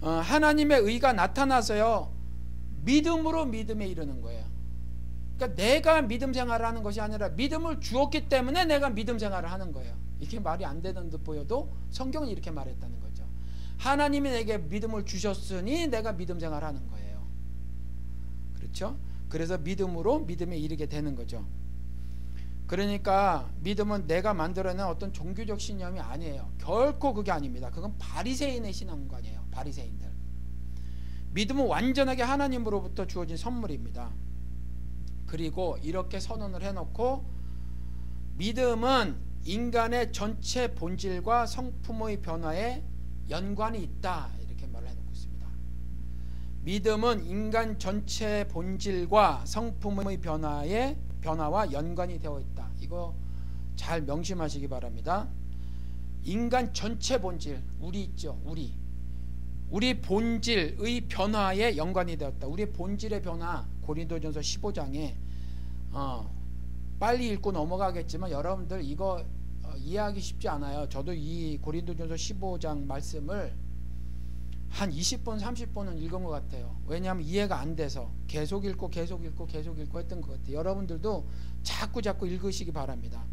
하나님의 의가 나타나서요 믿음으로 믿음에 이르는 거예요. 그러니까 내가 믿음 생활을 하는 것이 아니라 믿음을 주었기 때문에 내가 믿음 생활을 하는 거예요. 이게 말이 안 되는 듯 보여도 성경은 이렇게 말했다는 거죠. 하나님이 내게 믿음을 주셨으니 내가 믿음 생활을 하는 거예요. 그렇죠? 그래서 믿음으로 믿음에 이르게 되는 거죠. 그러니까 믿음은 내가 만들어낸 어떤 종교적 신념이 아니에요. 결코 그게 아닙니다. 그건 바리새인의 신앙관이에요. 바리새인들. 믿음은 완전하게 하나님으로부터 주어진 선물입니다. 그리고 이렇게 선언을 해놓고 믿음은 인간의 전체 본질과 성품의 변화에 연관이 있다 이렇게 말을 해놓고 있습니다. 믿음은 인간 전체 본질과 성품의 변화와 연관이 되어 있다. 이거 잘 명심하시기 바랍니다. 인간 전체 본질, 우리 있죠. 우리 본질의 변화에 연관이 되었다. 우리의 본질의 변화, 고린도전서 15장에 빨리 읽고 넘어가겠지만 여러분들 이거 이해하기 쉽지 않아요. 저도 이 고린도전서 15장 말씀을 한 20번 30번은 읽은 것 같아요. 왜냐하면 이해가 안 돼서 계속 읽고 했던 것 같아요. 여러분들도 자꾸 읽으시기 바랍니다.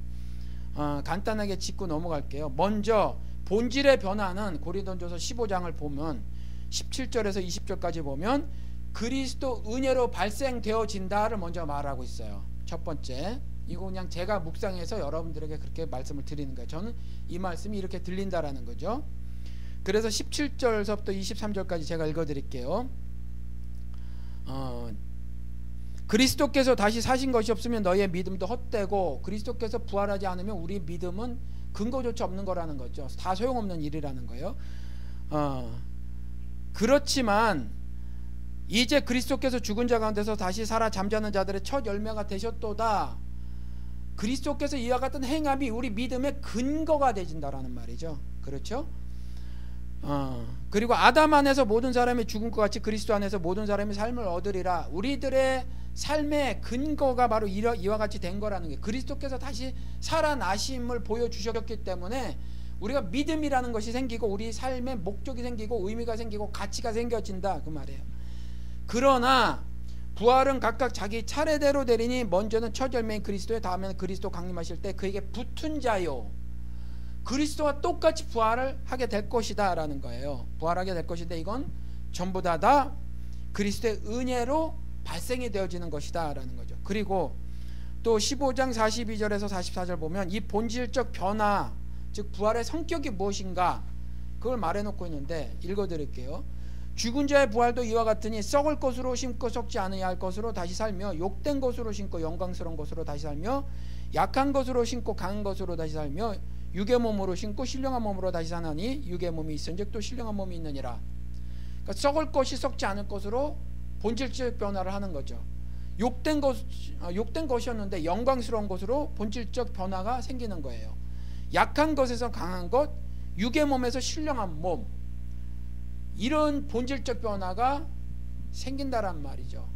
간단하게 짚고 넘어갈게요. 먼저 본질의 변화는 고린도전서 15장을 보면 17절에서 20절까지 보면 그리스도 은혜로 발생되어진다를 먼저 말하고 있어요. 첫 번째, 이거 그냥 제가 묵상해서 여러분들에게 그렇게 말씀을 드리는 거예요. 저는 이 말씀이 이렇게 들린다라는 거죠. 그래서 17절서부터 23절까지 제가 읽어드릴게요. 그리스도께서 다시 사신 것이 없으면 너희의 믿음도 헛되고 그리스도께서 부활하지 않으면 우리 믿음은 근거조차 없는 거라는 거죠. 다 소용없는 일이라는 거예요. 그렇지만 이제 그리스도께서 죽은 자 가운데서 다시 살아 잠자는 자들의 첫 열매가 되셨도다. 그리스도께서 이와 같은 행함이 우리 믿음의 근거가 되진다라는 말이죠. 그렇죠? 그리고 아담 안에서 모든 사람이 죽은 것 같이 그리스도 안에서 모든 사람이 삶을 얻으리라. 우리들의 삶의 근거가 바로 이와 같이 된 거라는 게, 그리스도께서 다시 살아나심을 보여주셨기 때문에 우리가 믿음이라는 것이 생기고 우리 삶의 목적이 생기고 의미가 생기고 가치가 생겨진다 그 말이에요. 그러나 부활은 각각 자기 차례대로 되리니 먼저는 첫 열매인 그리스도의, 다음에는 그리스도 강림하실 때 그에게 붙은 자요, 그리스도와 똑같이 부활을 하게 될 것이다 라는 거예요. 부활하게 될 것인데 이건 전부 다 그리스도의 은혜로 발생이 되어지는 것이다 라는 거죠. 그리고 또 15장 42절에서 44절 보면 이 본질적 변화, 즉 부활의 성격이 무엇인가 그걸 말해놓고 있는데 읽어드릴게요. 죽은 자의 부활도 이와 같으니 썩을 것으로 심고 썩지 않으야 할 것으로 다시 살며, 욕된 것으로 심고 영광스러운 것으로 다시 살며, 약한 것으로 심고 강한 것으로 다시 살며, 육의 몸으로 심고 신령한 몸으로 다시 사나니 육의 몸이 있은즉 또 신령한 몸이 있느니라. 그러니까 썩을 것이 썩지 않을 것으로 본질적 변화를 하는 거죠. 욕된 것이었는데 영광스러운 것으로 본질적 변화가 생기는 거예요. 약한 것에서 강한 것, 육의 몸에서 신령한 몸, 이런 본질적 변화가 생긴다란 말이죠.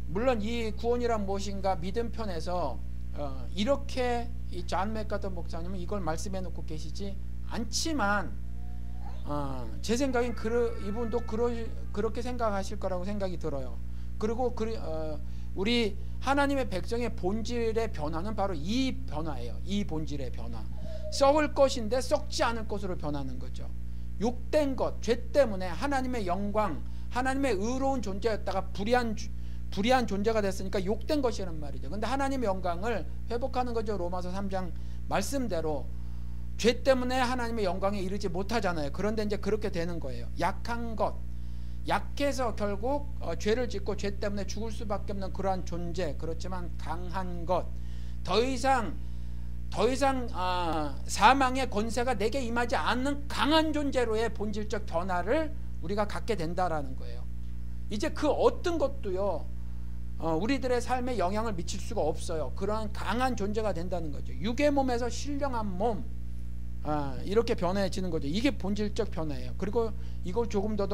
물론 이 구원이란 무엇인가 믿음 편에서 이렇게 이 존 맥카터 목사님은 이걸 말씀해 놓고 계시지 않지만 제 생각엔 이분도 그렇게 생각하실 거라고 생각이 들어요. 그리고 우리 하나님의 백성의 본질의 변화는 바로 이 변화예요. 이 본질의 변화, 썩을 것인데 썩지 않을 것으로 변하는 거죠. 욕된 것, 죄 때문에 하나님의 영광, 하나님의 의로운 존재였다가 불의한 존재가 됐으니까 욕된 것이라는 말이죠. 근데 하나님의 영광을 회복하는 거죠. 로마서 3장 말씀대로 죄 때문에 하나님의 영광에 이르지 못하잖아요. 그런데 이제 그렇게 되는 거예요. 약한 것, 약해서 결국 죄를 짓고 죄 때문에 죽을 수밖에 없는 그러한 존재. 그렇지만 강한 것, 더 이상 사망의 권세가 내게 임하지 않는 강한 존재로의 본질적 변화를 우리가 갖게 된다라는 거예요. 이제 그 어떤 것도요 우리들의 삶에 영향을 미칠 수가 없어요. 그러한 강한 존재가 된다는 거죠. 육의 몸에서 신령한 몸, 이렇게 변해지는 거죠. 이게 본질적 변화예요. 그리고 이걸 조금 더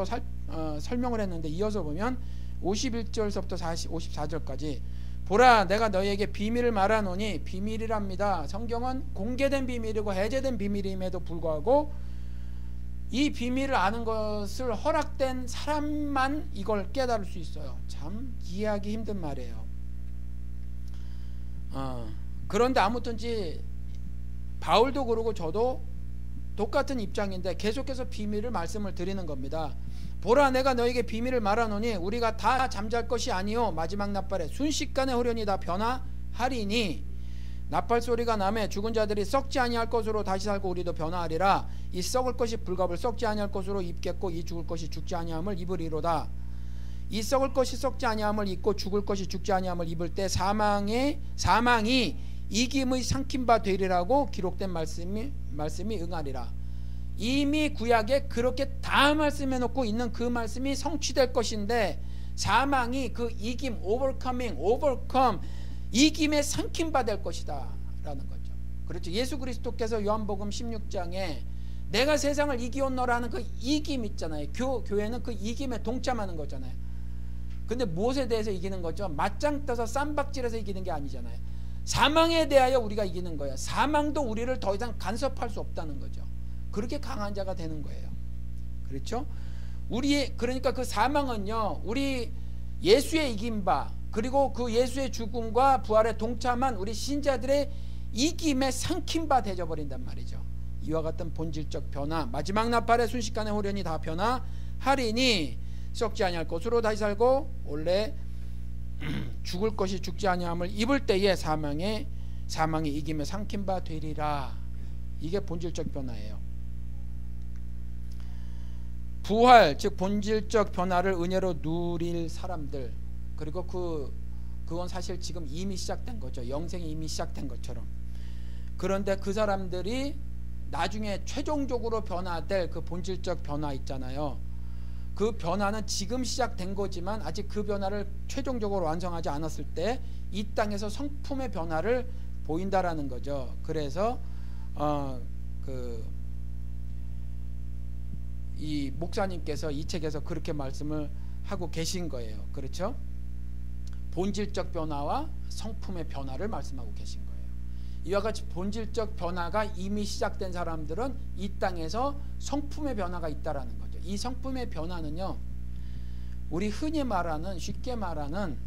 설명을 했는데, 이어서 보면 51절서부터 54절까지 보라, 내가 너희에게 비밀을 말하노니, 비밀이랍니다. 성경은 공개된 비밀이고 해제된 비밀임에도 불구하고 이 비밀을 아는 것을 허락된 사람만 이걸 깨달을 수 있어요. 참 이해하기 힘든 말이에요. 그런데 아무튼지 바울도 그러고 저도 똑같은 입장인데 계속해서 비밀을 말씀을 드리는 겁니다. 보라, 내가 너에게 비밀을 말하노니 우리가 다 잠잘 것이 아니요 마지막 나팔에 순식간에 호련히 다 변화하리니, 나팔 소리가 나매 죽은 자들이 썩지 아니할 것으로 다시 살고 우리도 변화하리라. 이 썩을 것이 불갑을 썩지 아니할 것으로 입겠고 이 죽을 것이 죽지 아니함을 입으리로다. 이 썩을 것이 썩지 아니함을 입고 죽을 것이 죽지 아니함을 입을 때 사망이 이김의 삼킨 바 되리라고 기록된 말씀이 응하리라. 이미 구약에 그렇게 다 말씀해 놓고 있는 그 말씀이 성취될 것인데, 사망이 그 이김, overcome 이김에 삼킨 바 될 것이다 라는 거죠. 그렇죠. 예수 그리스도께서 요한복음 16장에 내가 세상을 이기었노라는 그 이김 있잖아요. 교회는 그 이김에 동참하는 거잖아요. 근데 무엇에 대해서 이기는 거죠? 맞짱 떠서 쌈박질해서 이기는 게 아니잖아요. 사망에 대하여 우리가 이기는 거예요. 사망도 우리를 더 이상 간섭할 수 없다는 거죠. 그렇게 강한 자가 되는 거예요. 그렇죠? 그러니까 그 사망은요, 우리 예수의 이긴 바, 그리고 그 예수의 죽음과 부활에 동참한 우리 신자들의 이김에 삼킨 바 되어버린단 말이죠. 이와 같은 본질적 변화, 마지막 나팔에 순식간에 호련히 다 변화하리니 썩지 아니할 것으로 다시 살고 원래 죽을 것이 죽지 아니함을 입을 때에 사망이 이김에 삼킨 바 되리라. 이게 본질적 변화예요. 부활, 즉 본질적 변화를 은혜로 누릴 사람들, 그리고 그건 사실 지금 이미 시작된 거죠. 영생이 이미 시작된 것처럼. 그런데 그 사람들이 나중에 최종적으로 변화될 그 본질적 변화 있잖아요. 그 변화는 지금 시작된 거지만 아직 그 변화를 최종적으로 완성하지 않았을 때 이 땅에서 성품의 변화를 보인다라는 거죠. 그래서 이 목사님께서 이 책에서 그렇게 말씀을 하고 계신 거예요. 그렇죠? 본질적 변화와 성품의 변화를 말씀하고 계신 거예요. 이와 같이 본질적 변화가 이미 시작된 사람들은 이 땅에서 성품의 변화가 있다라는 거죠. 이 성품의 변화는요, 우리 흔히 말하는, 쉽게 말하는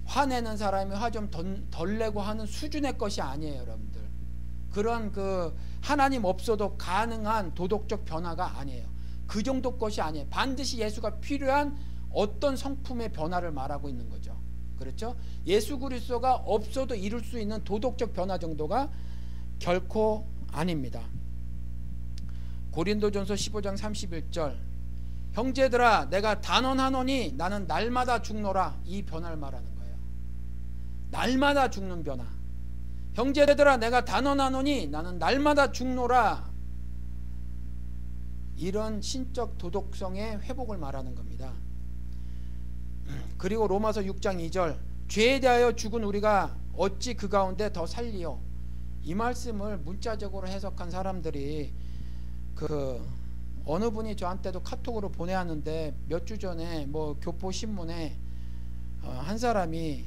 화내는 사람이 화 좀 덜 내고 하는 수준의 것이 아니에요, 여러분들. 그런 하나님 없어도 가능한 도덕적 변화가 아니에요. 그 정도 것이 아니에요. 반드시 예수가 필요한 어떤 성품의 변화를 말하고 있는 거죠. 그렇죠? 예수 그리스도가 없어도 이룰 수 있는 도덕적 변화 정도가 결코 아닙니다. 고린도전서 15장 31절, 형제들아 내가 단언하노니 나는 날마다 죽노라. 이 변화를 말하는 거예요. 날마다 죽는 변화. 형제들아 내가 단언하노니 나는 날마다 죽노라. 이런 신적 도덕성의 회복을 말하는 겁니다. 그리고 로마서 6장 2절, 죄에 대하여 죽은 우리가 어찌 그 가운데 더 살리요. 이 말씀을 문자적으로 해석한 사람들이 어느 분이 저한테도 카톡으로 보내왔는데, 몇 주 전에 교포신문에 한 사람이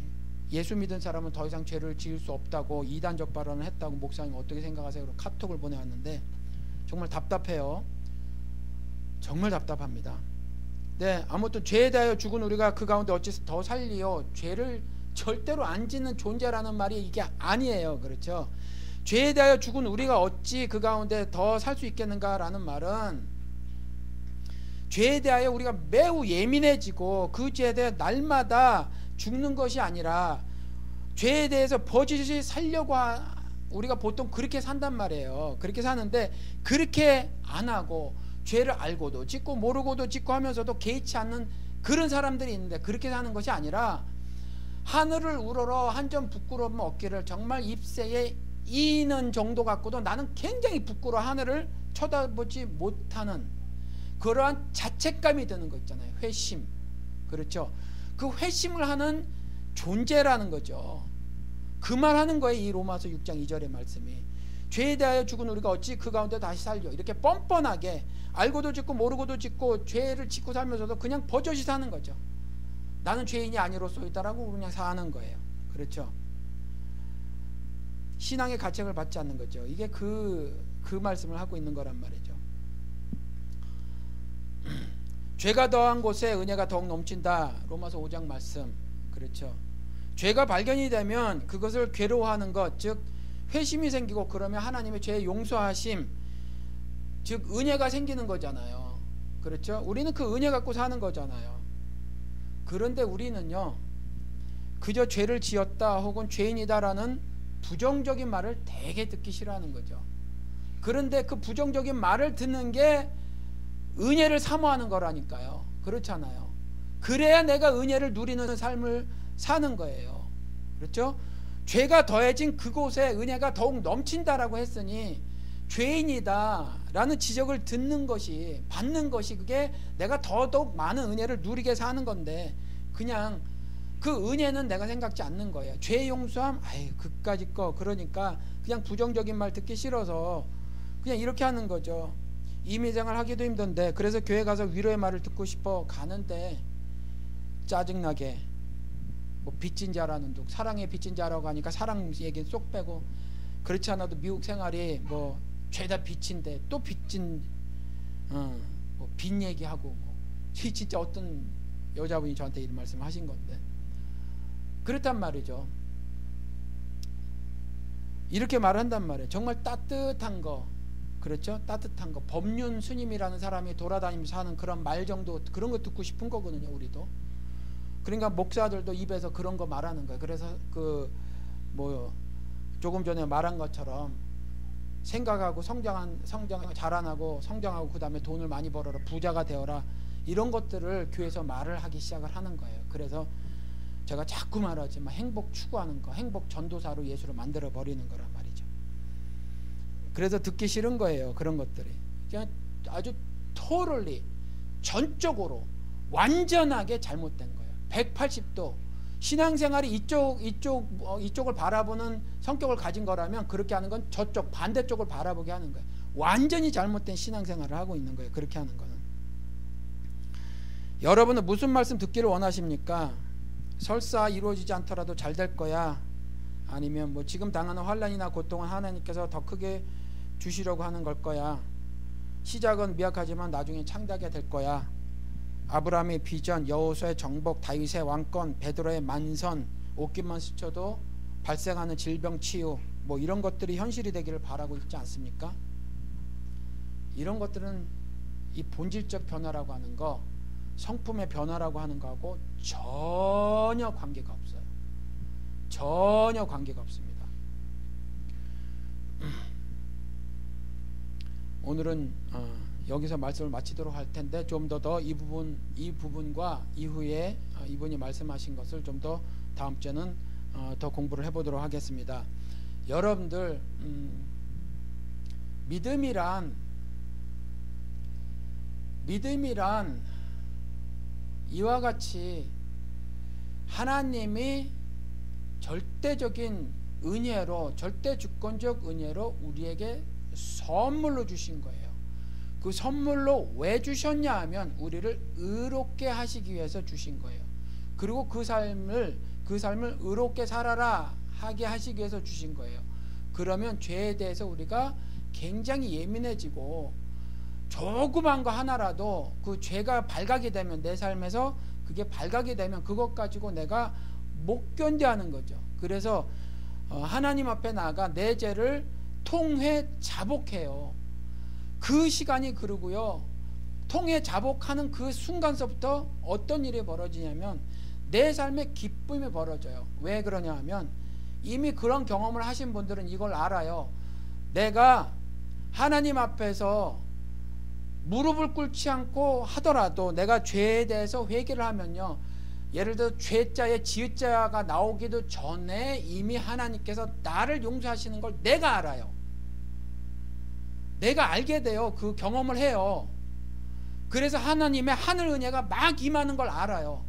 예수 믿은 사람은 더 이상 죄를 지을 수 없다고 이단적 발언을 했다고, 목사님 어떻게 생각하세요? 카톡을 보내왔는데 정말 답답해요. 정말 답답합니다. 네, 아무튼 죄에 대하여 죽은 우리가 그 가운데 어찌 더 살리요. 죄를 절대로 안 짓는 존재라는 말이 이게 아니에요. 그렇죠? 죄에 대하여 죽은 우리가 어찌 그 가운데 더 살 수 있겠는가라는 말은, 죄에 대하여 우리가 매우 예민해지고 그 죄에 대해 날마다 죽는 것이 아니라, 죄에 대해서 버젓이 살려고 우리가 보통 그렇게 산단 말이에요. 그렇게 사는데, 그렇게 안 하고 죄를 알고도 짓고 모르고도 짓고 하면서도 개의치 않는 그런 사람들이 있는데, 그렇게 사는 것이 아니라 하늘을 우러러 한 점 부끄러움 없기를 정말 입새에 이는 정도 갖고도 나는 굉장히 부끄러워 하늘을 쳐다보지 못하는 그러한 자책감이 드는 거 있잖아요. 회심. 그렇죠. 그 회심을 하는 존재라는 거죠. 그 말하는 거예요. 이 로마서 6장 2절의 말씀이. 죄에 대하여 죽은 우리가 어찌 그 가운데 다시 살려. 이렇게 뻔뻔하게 알고도 짓고 모르고도 짓고 죄를 짓고 살면서도 그냥 버젓이 사는 거죠. 나는 죄인이 아니로소이다라고 그냥 사는 거예요. 그렇죠. 신앙의 가책을 받지 않는 거죠. 이게 그 말씀을 하고 있는 거란 말이죠. 죄가 더한 곳에 은혜가 더욱 넘친다. 로마서 5장 말씀. 그렇죠. 죄가 발견이 되면 그것을 괴로워하는 것, 즉 회심이 생기고 그러면 하나님의 죄의 용서하심, 즉 은혜가 생기는 거잖아요. 그렇죠. 우리는 그 은혜 갖고 사는 거잖아요. 그런데 우리는요, 그저 죄를 지었다 혹은 죄인이다라는 부정적인 말을 되게 듣기 싫어하는 거죠. 그런데 그 부정적인 말을 듣는 게 은혜를 사모하는 거라니까요. 그렇잖아요. 그래야 내가 은혜를 누리는 삶을 사는 거예요. 그렇죠? 죄가 더해진 그곳에 은혜가 더욱 넘친다라고 했으니 죄인이다 라는 지적을 듣는 것이, 받는 것이, 그게 내가 더더욱 많은 은혜를 누리게 사는 건데, 그냥 그 은혜는 내가 생각지 않는 거예요. 죄 용서함, 아유 그까짓 거. 그러니까 그냥 부정적인 말 듣기 싫어서 그냥 이렇게 하는 거죠. 임의생활 하기도 힘든데, 그래서 교회 가서 위로의 말을 듣고 싶어 가는데 짜증나게 뭐 빚진 자라는 둥, 사랑의 빚진 자라고 하니까 사랑 얘기는 쏙 빼고, 그렇지 않아도 미국 생활이 뭐 죄다 빚인데 또 빚진 뭐 빚 얘기하고, 뭐 진짜 어떤 여자분이 저한테 이런 말씀을 하신 건데, 그렇단 말이죠. 이렇게 말한단 말이에요. 정말 따뜻한 거, 그렇죠? 따뜻한 거. 법륜 스님이라는 사람이 돌아다니면서 하는 그런 말 정도, 그런 거 듣고 싶은 거거든요, 우리도. 그러니까 목사들도 입에서 그런 거 말하는 거예요. 그래서 그 뭐 조금 전에 말한 것처럼 생각하고 성장 자라나고 성장하고 그 다음에 돈을 많이 벌어라, 부자가 되어라, 이런 것들을 교회에서 말을 하기 시작을 하는 거예요. 그래서 제가 자꾸 말하지만 행복 추구하는 거, 행복 전도사로 예수를 만들어 버리는 거란 말이죠. 그래서 듣기 싫은 거예요. 그런 것들이 그냥 아주 토럴리, 전적으로 완전하게 잘못된 거예요. 180도 신앙생활이 이쪽을 바라보는 성격을 가진 거라면 그렇게 하는 건 저쪽 반대쪽을 바라보게 하는 거예요. 완전히 잘못된 신앙생활을 하고 있는 거예요. 그렇게 하는 거는. 여러분은 무슨 말씀 듣기를 원하십니까? 설사 이루어지지 않더라도 잘 될 거야, 아니면 뭐 지금 당하는 환난이나 고통은 하나님께서 더 크게 주시려고 하는 걸 거야, 시작은 미약하지만 나중에 창대하게 될 거야, 아브라함의 비전, 여호수아의 정복, 다윗의 왕권, 베드로의 만선, 옷깃만 스쳐도 발생하는 질병 치유, 뭐 이런 것들이 현실이 되기를 바라고 있지 않습니까? 이런 것들은 이 본질적 변화라고 하는 거, 성품의 변화라고 하는 거하고 전혀 관계가 없어요. 전혀 관계가 없습니다. 오늘은 여기서 말씀을 마치도록 할 텐데, 좀 더 이 부분과 이후에 이분이 말씀하신 것을 좀 더 다음 주에는 더 공부를 해보도록 하겠습니다. 여러분들, 믿음이란 이와 같이 하나님이 절대적인 은혜로, 절대 주권적 은혜로 우리에게 선물로 주신 거예요. 그 선물로 왜 주셨냐 하면 우리를 의롭게 하시기 위해서 주신 거예요. 그리고 그 삶을 의롭게 살아라 하게 하시기 위해서 주신 거예요. 그러면 죄에 대해서 우리가 굉장히 예민해지고, 조그만 거 하나라도 그 죄가 발각이 되면, 내 삶에서 그게 발각이 되면 그것 가지고 내가 못 견뎌하는 거죠. 그래서 하나님 앞에 나아가 내 죄를 통회 자복해요. 그 시간이 그러고요, 통회 자복하는 그 순간서부터 어떤 일이 벌어지냐면 내 삶에 기쁨이 벌어져요. 왜 그러냐 하면 이미 그런 경험을 하신 분들은 이걸 알아요. 내가 하나님 앞에서 무릎을 꿇지 않고 하더라도 내가 죄에 대해서 회개를 하면요, 예를 들어 죄자에 지읒자가 나오기도 전에 이미 하나님께서 나를 용서하시는 걸 내가 알아요. 내가 알게 돼요. 그 경험을 해요. 그래서 하나님의 하늘 은혜가 막 임하는 걸 알아요.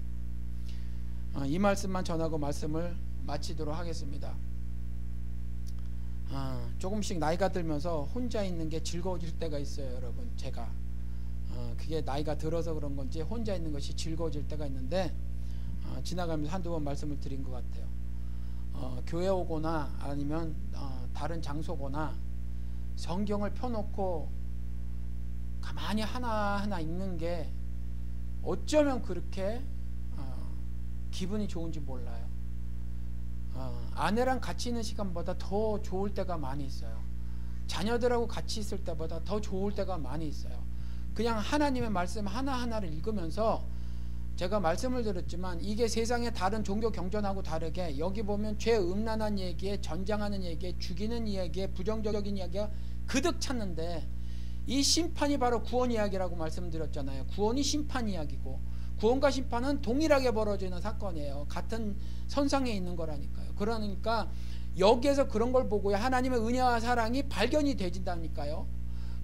이 말씀만 전하고 말씀을 마치도록 하겠습니다. 조금씩 나이가 들면서 혼자 있는 게 즐거워질 때가 있어요, 여러분. 제가 그게 나이가 들어서 그런 건지 혼자 있는 것이 즐거워질 때가 있는데 지나가면서 한두 번 말씀을 드린 것 같아요. 교회 오거나 아니면 다른 장소거나 성경을 펴놓고 가만히 하나하나 읽는 게 어쩌면 그렇게 기분이 좋은지 몰라요. 아내랑 같이 있는 시간보다 더 좋을 때가 많이 있어요. 자녀들하고 같이 있을 때보다 더 좋을 때가 많이 있어요. 그냥 하나님의 말씀 하나하나를 읽으면서 제가 말씀을 드렸지만 이게 세상의 다른 종교 경전하고 다르게 여기 보면 죄 음란한 얘기에 전장하는 얘기에 죽이는 이야기에 부정적인 이야기가 그득 찼는데 이 심판이 바로 구원 이야기라고 말씀드렸잖아요. 구원이 심판 이야기고 구원과 심판은 동일하게 벌어지는 사건이에요. 같은 선상에 있는 거라니까요. 그러니까 여기에서 그런 걸 보고요, 하나님의 은혜와 사랑이 발견이 되진다니까요.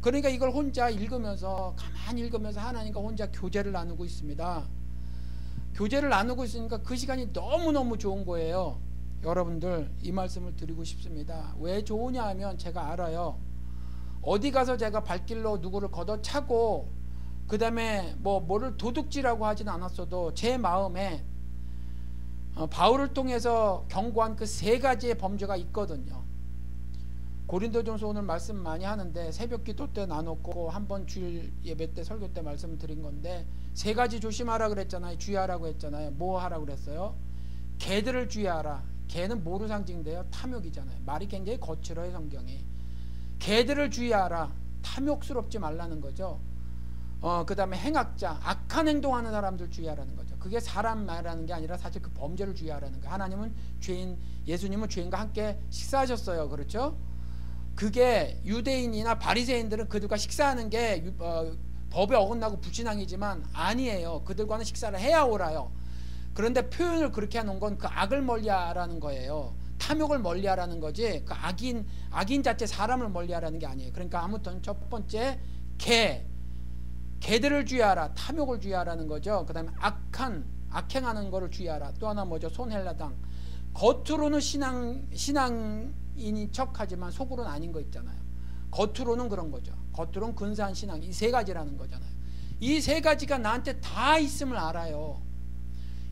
그러니까 이걸 혼자 읽으면서 가만히 읽으면서 하나님과 혼자 교제를 나누고 있습니다. 교제를 나누고 있으니까 그 시간이 너무너무 좋은 거예요. 여러분들 이 말씀을 드리고 싶습니다. 왜 좋으냐 하면 제가 알아요. 어디 가서 제가 발길로 누구를 걷어차고 그 다음에 뭐를 도둑질하고 하진 않았어도 제 마음에 바울을 통해서 경고한 그 세 가지의 범죄가 있거든요. 고린도전서 오늘 말씀 많이 하는데 새벽 기도 때 나눴고 한번 주일 예배 때 설교 때 말씀 드린 건데 세 가지 조심하라 그랬잖아요. 주의하라고 했잖아요. 뭐 하라고 그랬어요? 개들을 주의하라. 개는 뭐로 상징돼요? 탐욕이잖아요. 말이 굉장히 거칠어요, 성경이. 개들을 주의하라. 탐욕스럽지 말라는 거죠. 그 다음에 행악자, 악한 행동하는 사람들 주의하라는 거죠. 그게 사람 말하는 게 아니라 사실 그 범죄를 주의하라는 거예요. 하나님은 예수님은 죄인과 함께 식사하셨어요. 그렇죠? 그게 유대인이나 바리새인들은 그들과 식사하는 게 법에 어긋나고 불신앙이지만 아니에요. 그들과는 식사를 해야 옳아요. 그런데 표현을 그렇게 해놓은 건 그 악을 멀리하라는 거예요. 탐욕을 멀리하라는 거지 그 악인 자체 사람을 멀리하라는 게 아니에요. 그러니까 아무튼 첫 번째 개들을 주의하라. 탐욕을 주의하라는 거죠. 그 다음에 악행하는 거를 주의하라. 또 하나 뭐죠? 손헬라당. 겉으로는 신앙인인 척하지만 속으로는 아닌 거 있잖아요. 겉으로는 그런 거죠. 겉으로는 근사한 신앙. 이 세 가지라는 거잖아요. 이 세 가지가 나한테 다 있음을 알아요.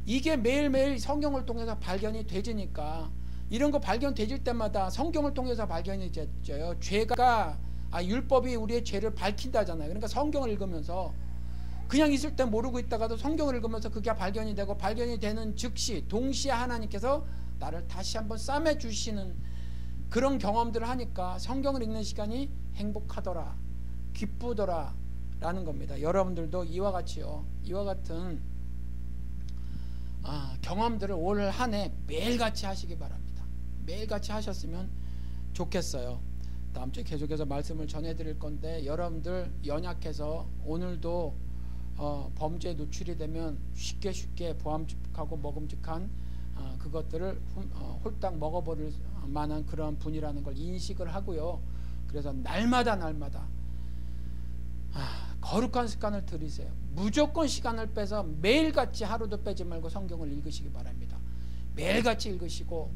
이게 매일매일 성경을 통해서 발견이 되지니까 이런 거 발견되질 때마다 성경을 통해서 발견이 됐죠. 율법이 우리의 죄를 밝힌다잖아요. 그러니까 성경을 읽으면서 그냥 있을 때 모르고 있다가도 성경을 읽으면서 그게 발견이 되고 발견이 되는 즉시 동시에 하나님께서 나를 다시 한번 싸매 주시는 그런 경험들을 하니까 성경을 읽는 시간이 행복하더라, 기쁘더라 라는 겁니다. 여러분들도 이와 같이요, 이와 같은 경험들을 올 한 해 매일같이 하시기 바랍니다. 매일같이 하셨으면 좋겠어요. 다음 주에 계속해서 말씀을 전해드릴 건데 여러분들 연약해서 오늘도 범죄에 노출이 되면 쉽게 보암직하고 먹음직한 그것들을 홀딱 먹어버릴 만한 그런 분이라는 걸 인식을 하고요. 그래서 날마다 거룩한 습관을 들이세요. 무조건 시간을 빼서 매일같이 하루도 빼지 말고 성경을 읽으시기 바랍니다. 매일같이 읽으시고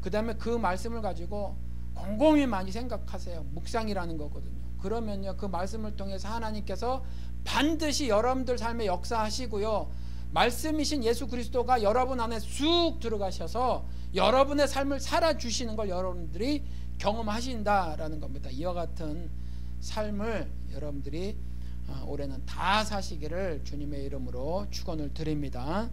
그 다음에 그 말씀을 가지고 곰곰이 많이 생각하세요. 묵상이라는 거거든요. 그러면요, 그 말씀을 통해서 하나님께서 반드시 여러분들 삶에 역사하시고요, 말씀이신 예수 그리스도가 여러분 안에 쑥 들어가셔서 여러분의 삶을 살아주시는 걸 여러분들이 경험하신다라는 겁니다. 이와 같은 삶을 여러분들이 올해는 다 사시기를 주님의 이름으로 축원을 드립니다.